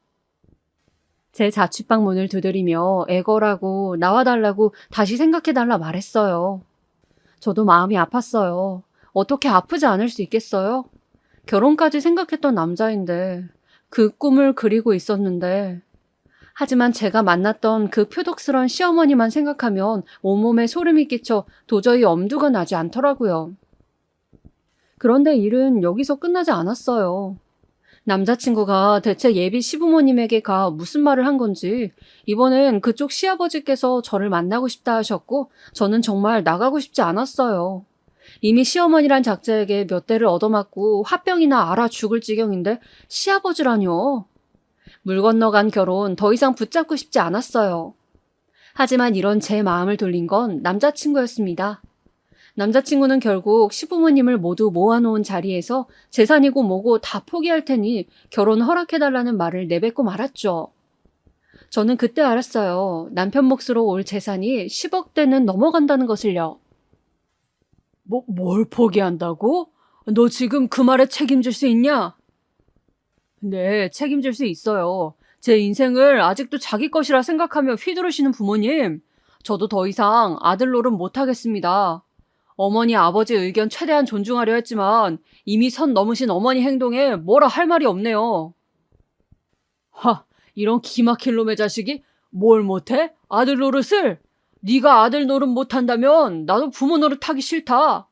제 자취방 문을 두드리며 애걸하고 나와달라고 다시 생각해달라 말했어요. 저도 마음이 아팠어요. 어떻게 아프지 않을 수 있겠어요? 결혼까지 생각했던 남자인데 그 꿈을 그리고 있었는데 하지만 제가 만났던 그 표독스런 시어머니만 생각하면 온몸에 소름이 끼쳐 도저히 엄두가 나지 않더라고요. 그런데 일은 여기서 끝나지 않았어요. 남자친구가 대체 예비 시부모님에게 가 무슨 말을 한 건지 이번엔 그쪽 시아버지께서 저를 만나고 싶다 하셨고 저는 정말 나가고 싶지 않았어요. 이미 시어머니란 작자에게 몇 대를 얻어맞고 화병이나 앓아 죽을 지경인데 시아버지라뇨. 물 건너간 결혼 더 이상 붙잡고 싶지 않았어요. 하지만 이런 제 마음을 돌린 건 남자친구였습니다. 남자친구는 결국 시부모님을 모두 모아놓은 자리에서 재산이고 뭐고 다 포기할 테니 결혼 허락해달라는 말을 내뱉고 말았죠. 저는 그때 알았어요. 남편 몫으로 올 재산이 10억대는 넘어간다는 것을요. 뭘 포기한다고? 너 지금 그 말에 책임질 수 있냐? 네, 책임질 수 있어요. 제 인생을 아직도 자기 것이라 생각하며 휘두르시는 부모님, 저도 더 이상 아들 노릇 못하겠습니다. 어머니, 아버지 의견 최대한 존중하려 했지만 이미 선 넘으신 어머니 행동에 뭐라 할 말이 없네요. 이런 기막힐 놈의 자식이 뭘 못해? 아들 노릇을? 네가 아들 노릇 못한다면 나도 부모 노릇 하기 싫다.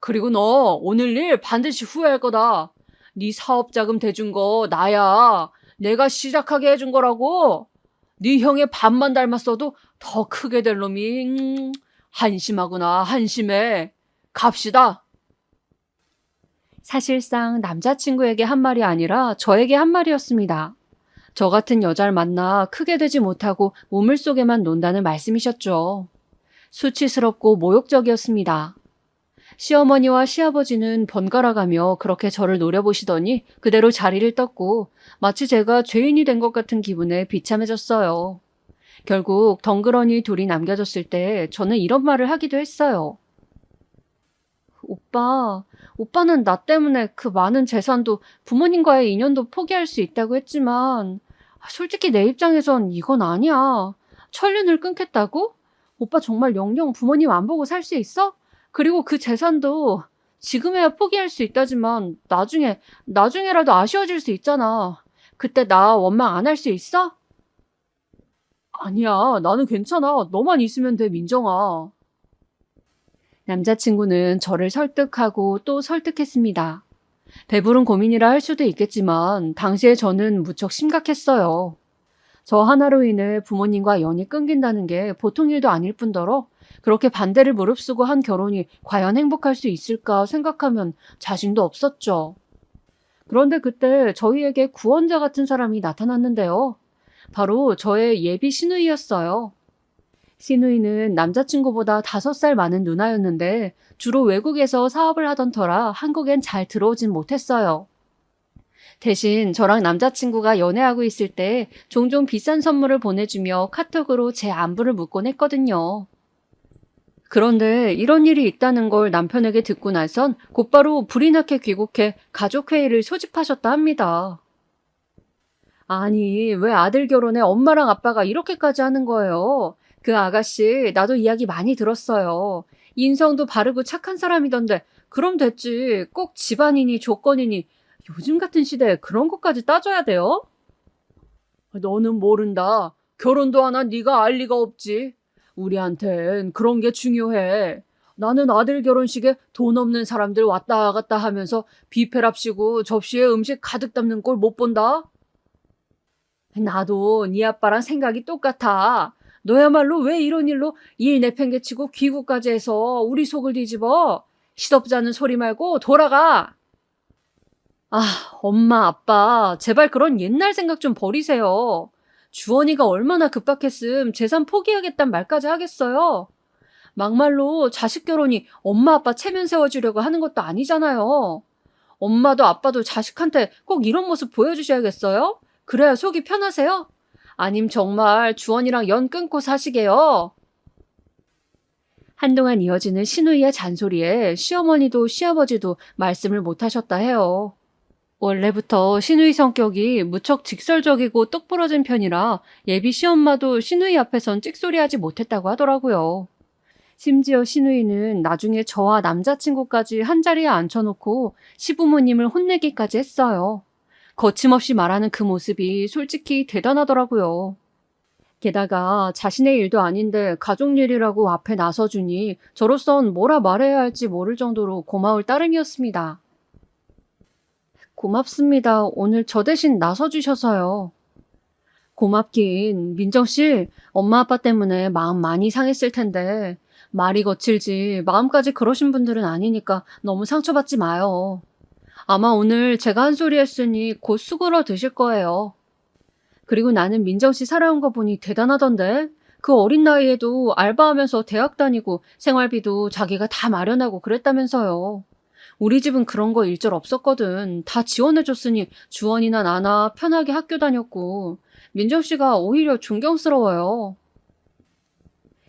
그리고 너 오늘 일 반드시 후회할 거다. 네 사업자금 대준 거 나야. 내가 시작하게 해준 거라고. 네 형의 반만 닮았어도 더 크게 될 놈이 한심하구나. 한심해. 갑시다. 사실상 남자친구에게 한 말이 아니라 저에게 한 말이었습니다. 저 같은 여자를 만나 크게 되지 못하고 우물 속에만 논다는 말씀이셨죠. 수치스럽고 모욕적이었습니다. 시어머니와 시아버지는 번갈아가며 그렇게 저를 노려보시더니 그대로 자리를 떴고 마치 제가 죄인이 된 것 같은 기분에 비참해졌어요. 결국 덩그러니 둘이 남겨졌을 때 저는 이런 말을 하기도 했어요. 오빠는 나 때문에 그 많은 재산도 부모님과의 인연도 포기할 수 있다고 했지만 솔직히 내 입장에선 이건 아니야. 천륜을 끊겠다고? 오빠 정말 영영 부모님 안 보고 살 수 있어? 그리고 그 재산도 지금에야 포기할 수 있다지만 나중에라도 아쉬워질 수 있잖아. 그때 나 원망 안 할 수 있어? 아니야, 나는 괜찮아. 너만 있으면 돼, 민정아. 남자친구는 저를 설득하고 또 설득했습니다. 배부른 고민이라 할 수도 있겠지만 당시에 저는 무척 심각했어요. 저 하나로 인해 부모님과 연이 끊긴다는 게 보통 일도 아닐 뿐더러 그렇게 반대를 무릅쓰고 한 결혼이 과연 행복할 수 있을까 생각하면 자신도 없었죠. 그런데 그때 저희에게 구원자 같은 사람이 나타났는데요. 바로 저의 예비 시누이였어요. 시누이는 남자친구보다 5살 많은 누나였는데 주로 외국에서 사업을 하던 터라 한국엔 잘 들어오진 못했어요. 대신 저랑 남자친구가 연애하고 있을 때 종종 비싼 선물을 보내주며 카톡으로 제 안부를 묻곤 했거든요. 그런데 이런 일이 있다는 걸 남편에게 듣고 나선 곧바로 불이 나게 귀국해 가족회의를 소집하셨다 합니다. 아니, 왜 아들 결혼에 엄마랑 아빠가 이렇게까지 하는 거예요? 그 아가씨, 나도 이야기 많이 들었어요. 인성도 바르고 착한 사람이던데, 그럼 됐지. 꼭 집안이니 조건이니, 요즘 같은 시대에 그런 것까지 따져야 돼요? 너는 모른다. 결혼도 안 한 네가 알 리가 없지. 우리한텐 그런 게 중요해. 나는 아들 결혼식에 돈 없는 사람들 왔다 갔다 하면서 뷔페랍시고 접시에 음식 가득 담는 꼴 못 본다. 나도 네 아빠랑 생각이 똑같아. 너야말로 왜 이런 일로 일 내팽개치고 귀국까지 해서 우리 속을 뒤집어? 시덥잖은 소리 말고 돌아가. 아, 엄마, 아빠, 제발 그런 옛날 생각 좀 버리세요. 주원이가 얼마나 급박했음 재산 포기하겠단 말까지 하겠어요. 막말로 자식 결혼이 엄마, 아빠 체면 세워주려고 하는 것도 아니잖아요. 엄마도 아빠도 자식한테 꼭 이런 모습 보여주셔야겠어요? 그래야 속이 편하세요? 아님 정말 주원이랑 연 끊고 사시게요. 한동안 이어지는 시누이의 잔소리에 시어머니도 시아버지도 말씀을 못하셨다 해요. 원래부터 시누이 성격이 무척 직설적이고 똑부러진 편이라 예비 시엄마도 시누이 앞에선 찍소리하지 못했다고 하더라고요. 심지어 시누이는 나중에 저와 남자친구까지 한자리에 앉혀놓고 시부모님을 혼내기까지 했어요. 거침없이 말하는 그 모습이 솔직히 대단하더라고요. 게다가 자신의 일도 아닌데 가족 일이라고 앞에 나서주니 저로선 뭐라 말해야 할지 모를 정도로 고마울 따름이었습니다. 고맙습니다. 오늘 저 대신 나서주셔서요. 고맙긴. 민정씨, 엄마 아빠 때문에 마음 많이 상했을 텐데 말이 거칠지 마음까지 그러신 분들은 아니니까 너무 상처받지 마요. 아마 오늘 제가 한 소리 했으니 곧 수그러 드실 거예요. 그리고 나는 민정씨 살아온 거 보니 대단하던데? 그 어린 나이에도 알바하면서 대학 다니고 생활비도 자기가 다 마련하고 그랬다면서요. 우리 집은 그런 거 일절 없었거든. 다 지원해줬으니 주원이나 나나 편하게 학교 다녔고 민정씨가 오히려 존경스러워요.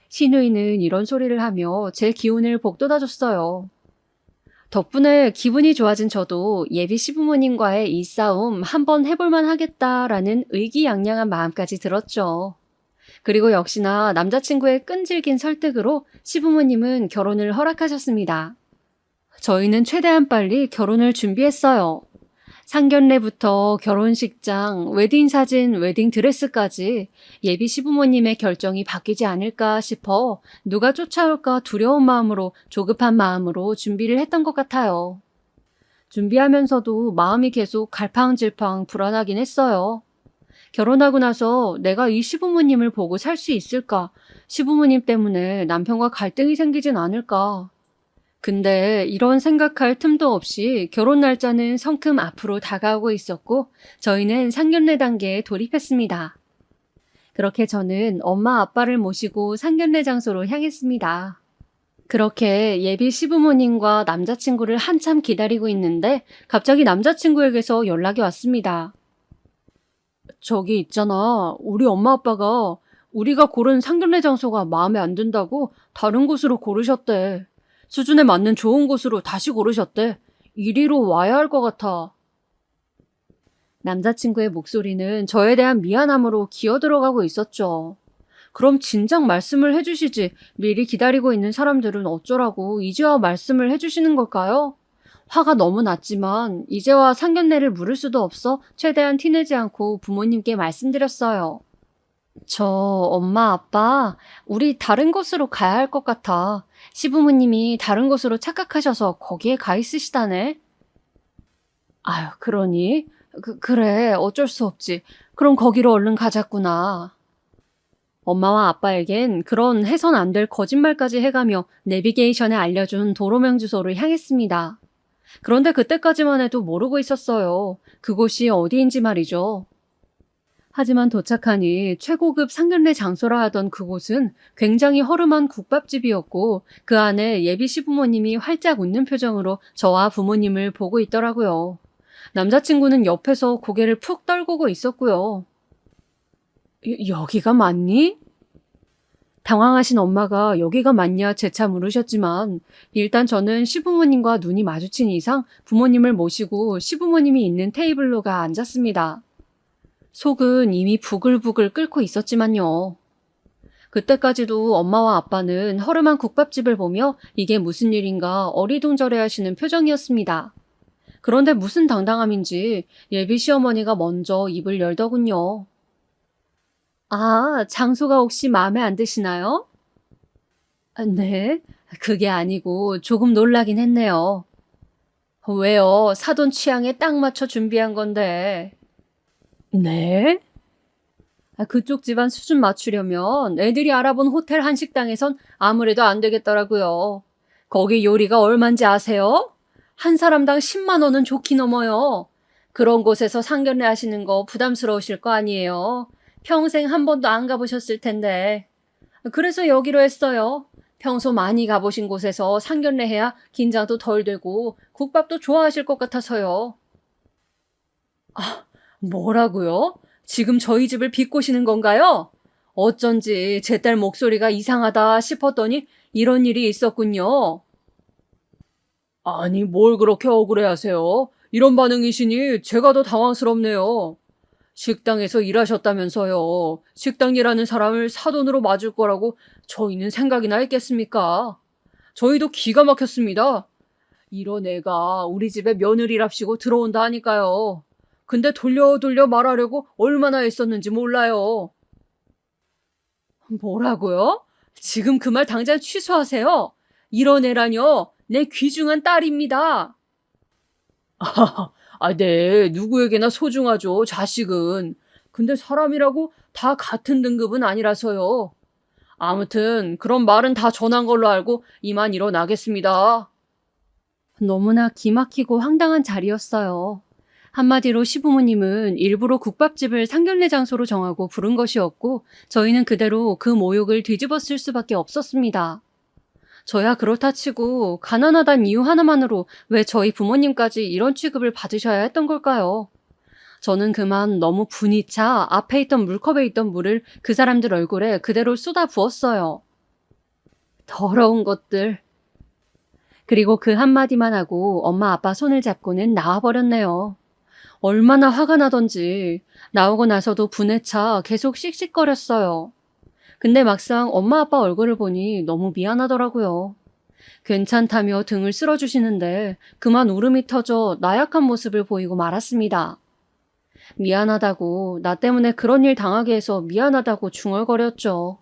시누이는 이런 소리를 하며 제 기운을 북돋아줬어요. 덕분에 기분이 좋아진 저도 예비 시부모님과의 이 싸움 한번 해볼만 하겠다라는 의기양양한 마음까지 들었죠. 그리고 역시나 남자친구의 끈질긴 설득으로 시부모님은 결혼을 허락하셨습니다. 저희는 최대한 빨리 결혼을 준비했어요. 상견례부터 결혼식장, 웨딩사진, 웨딩드레스까지 예비 시부모님의 결정이 바뀌지 않을까 싶어 누가 쫓아올까 두려운 마음으로 조급한 마음으로 준비를 했던 것 같아요. 준비하면서도 마음이 계속 갈팡질팡 불안하긴 했어요. 결혼하고 나서 내가 이 시부모님을 보고 살 수 있을까? 시부모님 때문에 남편과 갈등이 생기진 않을까? 근데 이런 생각할 틈도 없이 결혼 날짜는 성큼 앞으로 다가오고 있었고 저희는 상견례 단계에 돌입했습니다. 그렇게 저는 엄마 아빠를 모시고 상견례 장소로 향했습니다. 그렇게 예비 시부모님과 남자친구를 한참 기다리고 있는데 갑자기 남자친구에게서 연락이 왔습니다. 저기 있잖아. 우리 엄마 아빠가 우리가 고른 상견례 장소가 마음에 안 든다고 다른 곳으로 고르셨대. 수준에 맞는 좋은 곳으로 다시 고르셨대. 이리로 와야 할 것 같아. 남자친구의 목소리는 저에 대한 미안함으로 기어들어가고 있었죠. 그럼 진작 말씀을 해주시지 미리 기다리고 있는 사람들은 어쩌라고 이제와 말씀을 해주시는 걸까요? 화가 너무 났지만 이제와 상견례를 물을 수도 없어 최대한 티내지 않고 부모님께 말씀드렸어요. 저 엄마 아빠 우리 다른 곳으로 가야 할 것 같아. 시부모님이 다른 곳으로 착각하셔서 거기에 가 있으시다네. 아유 그러니? 그래 어쩔 수 없지. 그럼 거기로 얼른 가자꾸나. 엄마와 아빠에겐 그런 해선 안 될 거짓말까지 해가며 내비게이션에 알려준 도로명 주소를 향했습니다. 그런데 그때까지만 해도 모르고 있었어요. 그곳이 어디인지 말이죠. 하지만 도착하니 최고급 상견례 장소라 하던 그곳은 굉장히 허름한 국밥집이었고 그 안에 예비 시부모님이 활짝 웃는 표정으로 저와 부모님을 보고 있더라고요. 남자친구는 옆에서 고개를 푹 떨구고 있었고요. 여기가 맞니? 당황하신 엄마가 여기가 맞냐 재차 물으셨지만 일단 저는 시부모님과 눈이 마주친 이상 부모님을 모시고 시부모님이 있는 테이블로 가 앉았습니다. 속은 이미 부글부글 끓고 있었지만요. 그때까지도 엄마와 아빠는 허름한 국밥집을 보며 이게 무슨 일인가 어리둥절해 하시는 표정이었습니다. 그런데 무슨 당당함인지 예비 시어머니가 먼저 입을 열더군요. 아, 장소가 혹시 마음에 안 드시나요? 네, 그게 아니고 조금 놀라긴 했네요. 왜요? 사돈 취향에 딱 맞춰 준비한 건데. 네? 그쪽 집안 수준 맞추려면 애들이 알아본 호텔 한식당에선 아무래도 안 되겠더라고요. 거기 요리가 얼만지 아세요? 한 사람당 10만 원은 좋게 넘어요. 그런 곳에서 상견례 하시는 거 부담스러우실 거 아니에요. 평생 한 번도 안 가보셨을 텐데. 그래서 여기로 했어요. 평소 많이 가보신 곳에서 상견례 해야 긴장도 덜 되고 국밥도 좋아하실 것 같아서요. 뭐라고요? 지금 저희 집을 비꼬시는 건가요? 어쩐지 제 딸 목소리가 이상하다 싶었더니 이런 일이 있었군요. 아니, 뭘 그렇게 억울해하세요? 이런 반응이시니 제가 더 당황스럽네요. 식당에서 일하셨다면서요. 식당 일하는 사람을 사돈으로 맞을 거라고 저희는 생각이나 했겠습니까? 저희도 기가 막혔습니다. 이런 애가 우리 집에 며느리랍시고 들어온다 하니까요. 근데 돌려 말하려고 얼마나 애썼는지 몰라요. 뭐라고요? 지금 그 말 당장 취소하세요. 이런 애라뇨. 내 귀중한 딸입니다. 네. 누구에게나 소중하죠, 자식은. 근데 사람이라고 다 같은 등급은 아니라서요. 아무튼 그런 말은 다 전한 걸로 알고 이만 일어나겠습니다. 너무나 기막히고 황당한 자리였어요. 한마디로 시부모님은 일부러 국밥집을 상견례 장소로 정하고 부른 것이었고 저희는 그대로 그 모욕을 뒤집어쓸 수밖에 없었습니다. 저야 그렇다 치고 가난하단 이유 하나만으로 왜 저희 부모님까지 이런 취급을 받으셔야 했던 걸까요? 저는 그만 너무 분이 차 앞에 있던 물컵에 있던 물을 그 사람들 얼굴에 그대로 쏟아 부었어요. 더러운 것들. 그리고 그 한마디만 하고 엄마 아빠 손을 잡고는 나와버렸네요. 얼마나 화가 나던지 나오고 나서도 분에 차 계속 씩씩거렸어요. 근데 막상 엄마 아빠 얼굴을 보니 너무 미안하더라고요. 괜찮다며 등을 쓸어주시는데 그만 울음이 터져 나약한 모습을 보이고 말았습니다. 미안하다고, 나 때문에 그런 일 당하게 해서 미안하다고 중얼거렸죠.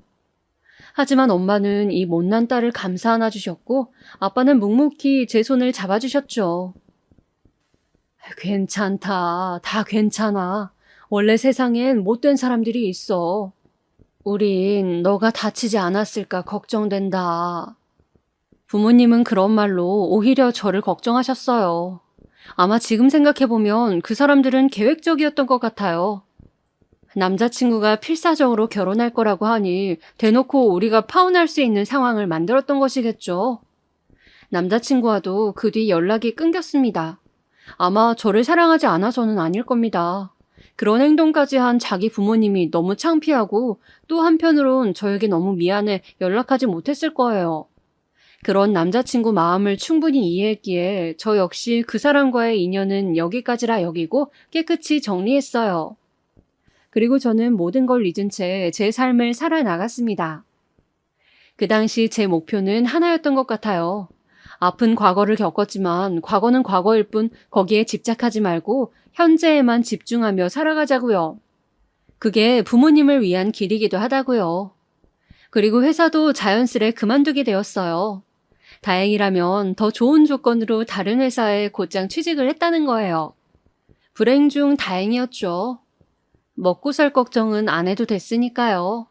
하지만 엄마는 이 못난 딸을 감사 안아 주셨고 아빠는 묵묵히 제 손을 잡아주셨죠. 괜찮다. 다 괜찮아. 원래 세상엔 못된 사람들이 있어. 우린 너가 다치지 않았을까 걱정된다. 부모님은 그런 말로 오히려 저를 걱정하셨어요. 아마 지금 생각해보면 그 사람들은 계획적이었던 것 같아요. 남자친구가 필사적으로 결혼할 거라고 하니 대놓고 우리가 파혼할 수 있는 상황을 만들었던 것이겠죠. 남자친구와도 그 뒤 연락이 끊겼습니다. 아마 저를 사랑하지 않아서는 아닐 겁니다. 그런 행동까지 한 자기 부모님이 너무 창피하고 또 한편으론 저에게 너무 미안해 연락하지 못했을 거예요. 그런 남자친구 마음을 충분히 이해했기에 저 역시 그 사람과의 인연은 여기까지라 여기고 깨끗이 정리했어요. 그리고 저는 모든 걸 잊은 채 제 삶을 살아나갔습니다. 그 당시 제 목표는 하나였던 것 같아요. 아픈 과거를 겪었지만 과거는 과거일 뿐 거기에 집착하지 말고 현재에만 집중하며 살아가자고요. 그게 부모님을 위한 길이기도 하다고요. 그리고 회사도 자연스레 그만두게 되었어요. 다행이라면 더 좋은 조건으로 다른 회사에 곧장 취직을 했다는 거예요. 불행 중 다행이었죠. 먹고 살 걱정은 안 해도 됐으니까요.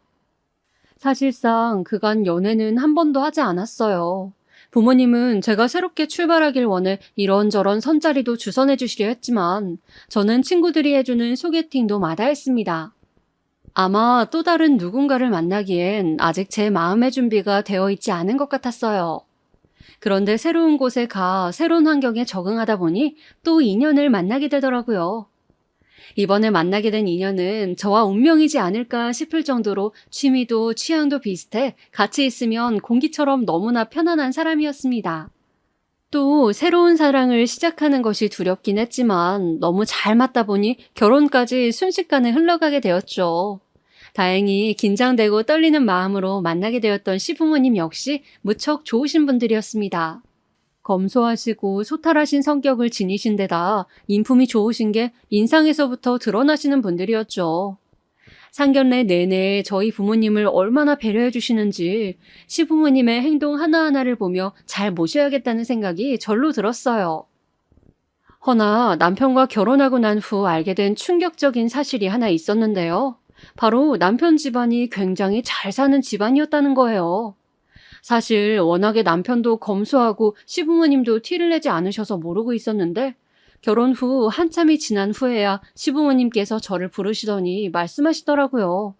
사실상 그간 연애는 한 번도 하지 않았어요. 부모님은 제가 새롭게 출발하길 원해 이런저런 선자리도 주선해 주시려 했지만 저는 친구들이 해주는 소개팅도 마다했습니다. 아마 또 다른 누군가를 만나기엔 아직 제 마음의 준비가 되어 있지 않은 것 같았어요. 그런데 새로운 곳에 가 새로운 환경에 적응하다 보니 또 인연을 만나게 되더라고요. 이번에 만나게 된 인연은 저와 운명이지 않을까 싶을 정도로 취미도 취향도 비슷해 같이 있으면 공기처럼 너무나 편안한 사람이었습니다. 또 새로운 사랑을 시작하는 것이 두렵긴 했지만 너무 잘 맞다 보니 결혼까지 순식간에 흘러가게 되었죠. 다행히 긴장되고 떨리는 마음으로 만나게 되었던 시부모님 역시 무척 좋으신 분들이었습니다. 검소하시고 소탈하신 성격을 지니신 데다 인품이 좋으신 게 인상에서부터 드러나시는 분들이었죠. 상견례 내내 저희 부모님을 얼마나 배려해 주시는지 시부모님의 행동 하나하나를 보며 잘 모셔야겠다는 생각이 절로 들었어요. 허나 남편과 결혼하고 난 후 알게 된 충격적인 사실이 하나 있었는데요. 바로 남편 집안이 굉장히 잘 사는 집안이었다는 거예요. 사실 워낙에 남편도 검소하고 시부모님도 티를 내지 않으셔서 모르고 있었는데 결혼 후 한참이 지난 후에야 시부모님께서 저를 부르시더니 말씀하시더라고요.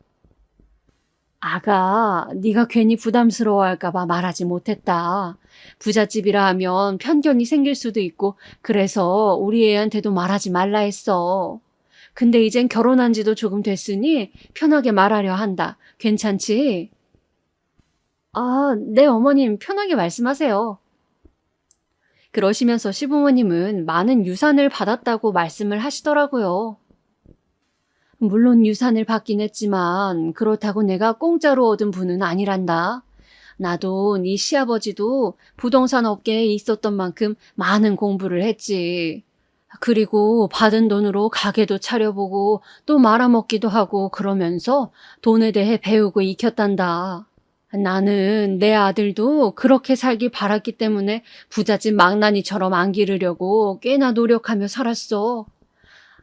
아가, 네가 괜히 부담스러워할까 봐 말하지 못했다. 부잣집이라 하면 편견이 생길 수도 있고 그래서 우리 애한테도 말하지 말라 했어. 근데 이젠 결혼한 지도 조금 됐으니 편하게 말하려 한다. 괜찮지? 아, 네, 어머님, 편하게 말씀하세요. 그러시면서 시부모님은 많은 유산을 받았다고 말씀을 하시더라고요. 물론 유산을 받긴 했지만 그렇다고 내가 공짜로 얻은 분은 아니란다. 나도 네 시아버지도 부동산 업계에 있었던 만큼 많은 공부를 했지. 그리고 받은 돈으로 가게도 차려보고 또 말아먹기도 하고 그러면서 돈에 대해 배우고 익혔단다. 나는 내 아들도 그렇게 살길 바랐기 때문에 부잣집 망나니처럼 안 기르려고 꽤나 노력하며 살았어.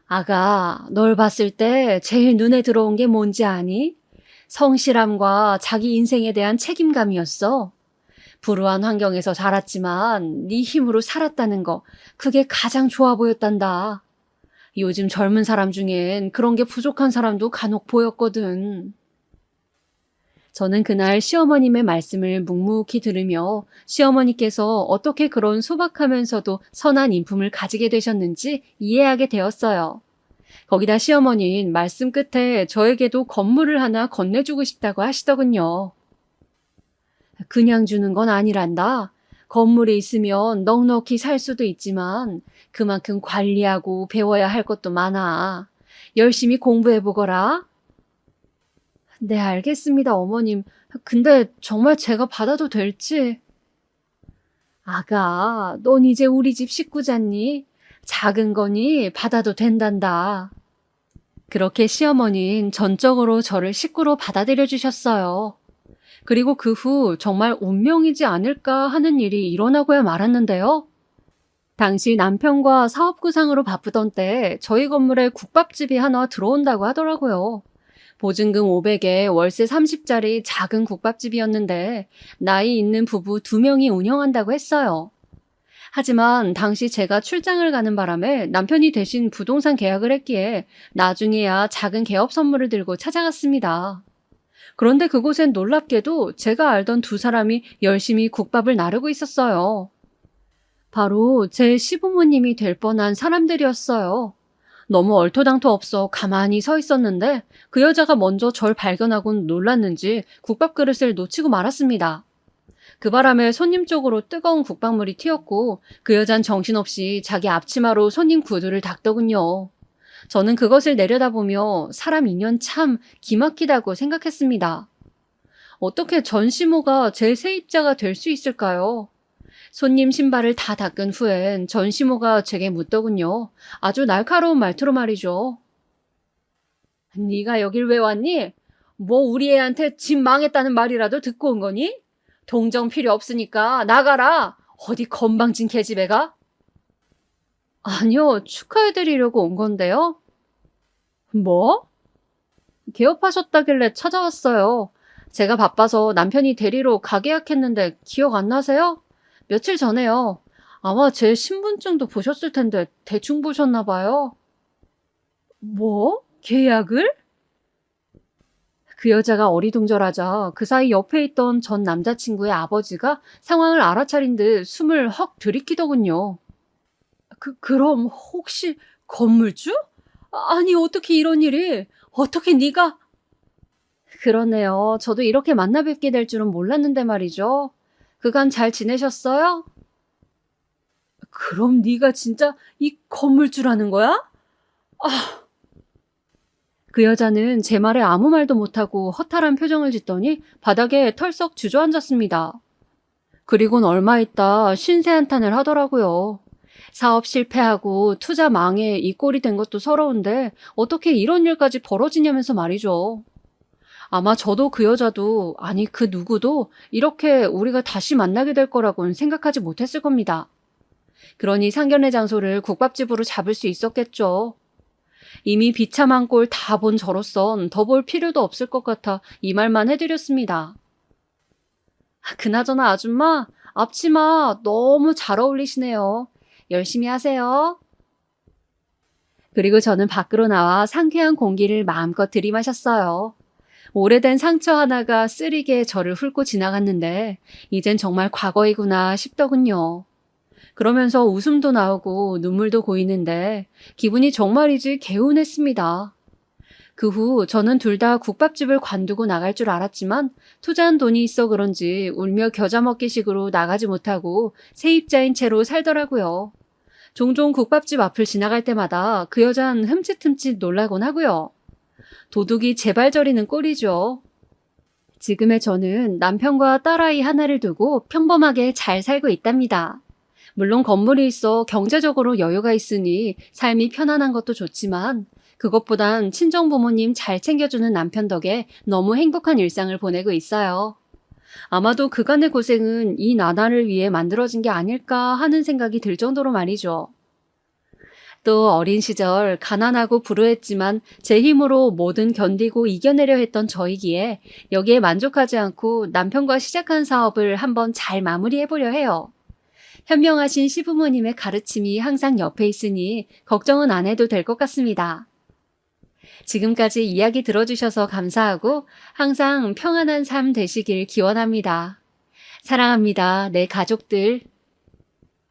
아가, 널 봤을 때 제일 눈에 들어온 게 뭔지 아니? 성실함과 자기 인생에 대한 책임감이었어. 불우한 환경에서 자랐지만 네 힘으로 살았다는 거, 그게 가장 좋아 보였단다. 요즘 젊은 사람 중엔 그런 게 부족한 사람도 간혹 보였거든. 저는 그날 시어머님의 말씀을 묵묵히 들으며 시어머니께서 어떻게 그런 소박하면서도 선한 인품을 가지게 되셨는지 이해하게 되었어요. 거기다 시어머니는 말씀 끝에 저에게도 건물을 하나 건네주고 싶다고 하시더군요. 그냥 주는 건 아니란다. 건물이 있으면 넉넉히 살 수도 있지만 그만큼 관리하고 배워야 할 것도 많아. 열심히 공부해보거라. 네, 알겠습니다, 어머님. 근데 정말 제가 받아도 될지? 아가, 넌 이제 우리 집 식구잖니? 작은 거니 받아도 된단다. 그렇게 시어머니는 전적으로 저를 식구로 받아들여 주셨어요. 그리고 그 후 정말 운명이지 않을까 하는 일이 일어나고야 말았는데요. 당시 남편과 사업 구상으로 바쁘던 때 저희 건물에 국밥집이 하나 들어온다고 하더라고요. 보증금 500에 월세 30짜리 작은 국밥집이었는데 나이 있는 부부 2명이 운영한다고 했어요. 하지만 당시 제가 출장을 가는 바람에 남편이 대신 부동산 계약을 했기에 나중에야 작은 개업 선물을 들고 찾아갔습니다. 그런데 그곳엔 놀랍게도 제가 알던 두 사람이 열심히 국밥을 나르고 있었어요. 바로 제 시부모님이 될 뻔한 사람들이었어요. 너무 얼토당토 없어 가만히 서 있었는데 그 여자가 먼저 절 발견하곤 놀랐는지 국밥 그릇을 놓치고 말았습니다. 그 바람에 손님 쪽으로 뜨거운 국밥물이 튀었고 그 여잔 정신없이 자기 앞치마로 손님 구두를 닦더군요. 저는 그것을 내려다보며 사람 인연 참 기막히다고 생각했습니다. 어떻게 전시모가 제 세입자가 될 수 있을까요? 손님 신발을 다 닦은 후엔 전시모가 제게 묻더군요. 아주 날카로운 말투로 말이죠. 네가 여길 왜 왔니? 뭐 우리 애한테 집 망했다는 말이라도 듣고 온 거니? 동정 필요 없으니까 나가라. 어디 건방진 계집애 가? 아니요, 축하해드리려고 온 건데요. 뭐? 개업하셨다길래 찾아왔어요. 제가 바빠서 남편이 데리러 가게 예약했는데 기억 안 나세요? 며칠 전에요. 아마 제 신분증도 보셨을 텐데 대충 보셨나 봐요. 뭐? 계약을? 그 여자가 어리둥절하자 그 사이 옆에 있던 전 남자친구의 아버지가 상황을 알아차린 듯 숨을 헉 들이키더군요. 그럼 혹시 건물주? 아니, 어떻게 이런 일이? 어떻게 네가? 그러네요. 저도 이렇게 만나 뵙게 될 줄은 몰랐는데 말이죠. 그간 잘 지내셨어요? 그럼 네가 진짜 이 건물주라는 거야? 그 여자는 제 말에 아무 말도 못하고 허탈한 표정을 짓더니 바닥에 털썩 주저앉았습니다. 그리곤 얼마 있다 신세한탄을 하더라고요. 사업 실패하고 투자 망해 이 꼴이 된 것도 서러운데 어떻게 이런 일까지 벌어지냐면서 말이죠. 아마 저도 그 여자도, 아니 그 누구도 이렇게 우리가 다시 만나게 될 거라고는 생각하지 못했을 겁니다. 그러니 상견례 장소를 국밥집으로 잡을 수 있었겠죠. 이미 비참한 꼴 다 본 저로선 더 볼 필요도 없을 것 같아 이 말만 해드렸습니다. 그나저나 아줌마, 앞치마 너무 잘 어울리시네요. 열심히 하세요. 그리고 저는 밖으로 나와 상쾌한 공기를 마음껏 들이마셨어요. 오래된 상처 하나가 쓰리게 저를 훑고 지나갔는데 이젠 정말 과거이구나 싶더군요. 그러면서 웃음도 나오고 눈물도 고이는데 기분이 정말이지 개운했습니다. 그 후 저는 둘 다 국밥집을 관두고 나갈 줄 알았지만 투자한 돈이 있어 그런지 울며 겨자 먹기식으로 나가지 못하고 세입자인 채로 살더라고요. 종종 국밥집 앞을 지나갈 때마다 그 여잔 흠칫흠칫 놀라곤 하고요. 도둑이 제발 저리는 꼴이죠. 지금의 저는 남편과 딸아이 하나를 두고 평범하게 잘 살고 있답니다. 물론 건물이 있어 경제적으로 여유가 있으니 삶이 편안한 것도 좋지만 그것보단 친정 부모님 잘 챙겨주는 남편 덕에 너무 행복한 일상을 보내고 있어요. 아마도 그간의 고생은 이 나날을 위해 만들어진 게 아닐까 하는 생각이 들 정도로 말이죠. 또 어린 시절 가난하고 불우했지만 제 힘으로 뭐든 견디고 이겨내려 했던 저이기에 여기에 만족하지 않고 남편과 시작한 사업을 한번 잘 마무리해보려 해요. 현명하신 시부모님의 가르침이 항상 옆에 있으니 걱정은 안 해도 될 것 같습니다. 지금까지 이야기 들어주셔서 감사하고 항상 평안한 삶 되시길 기원합니다. 사랑합니다. 내 가족들.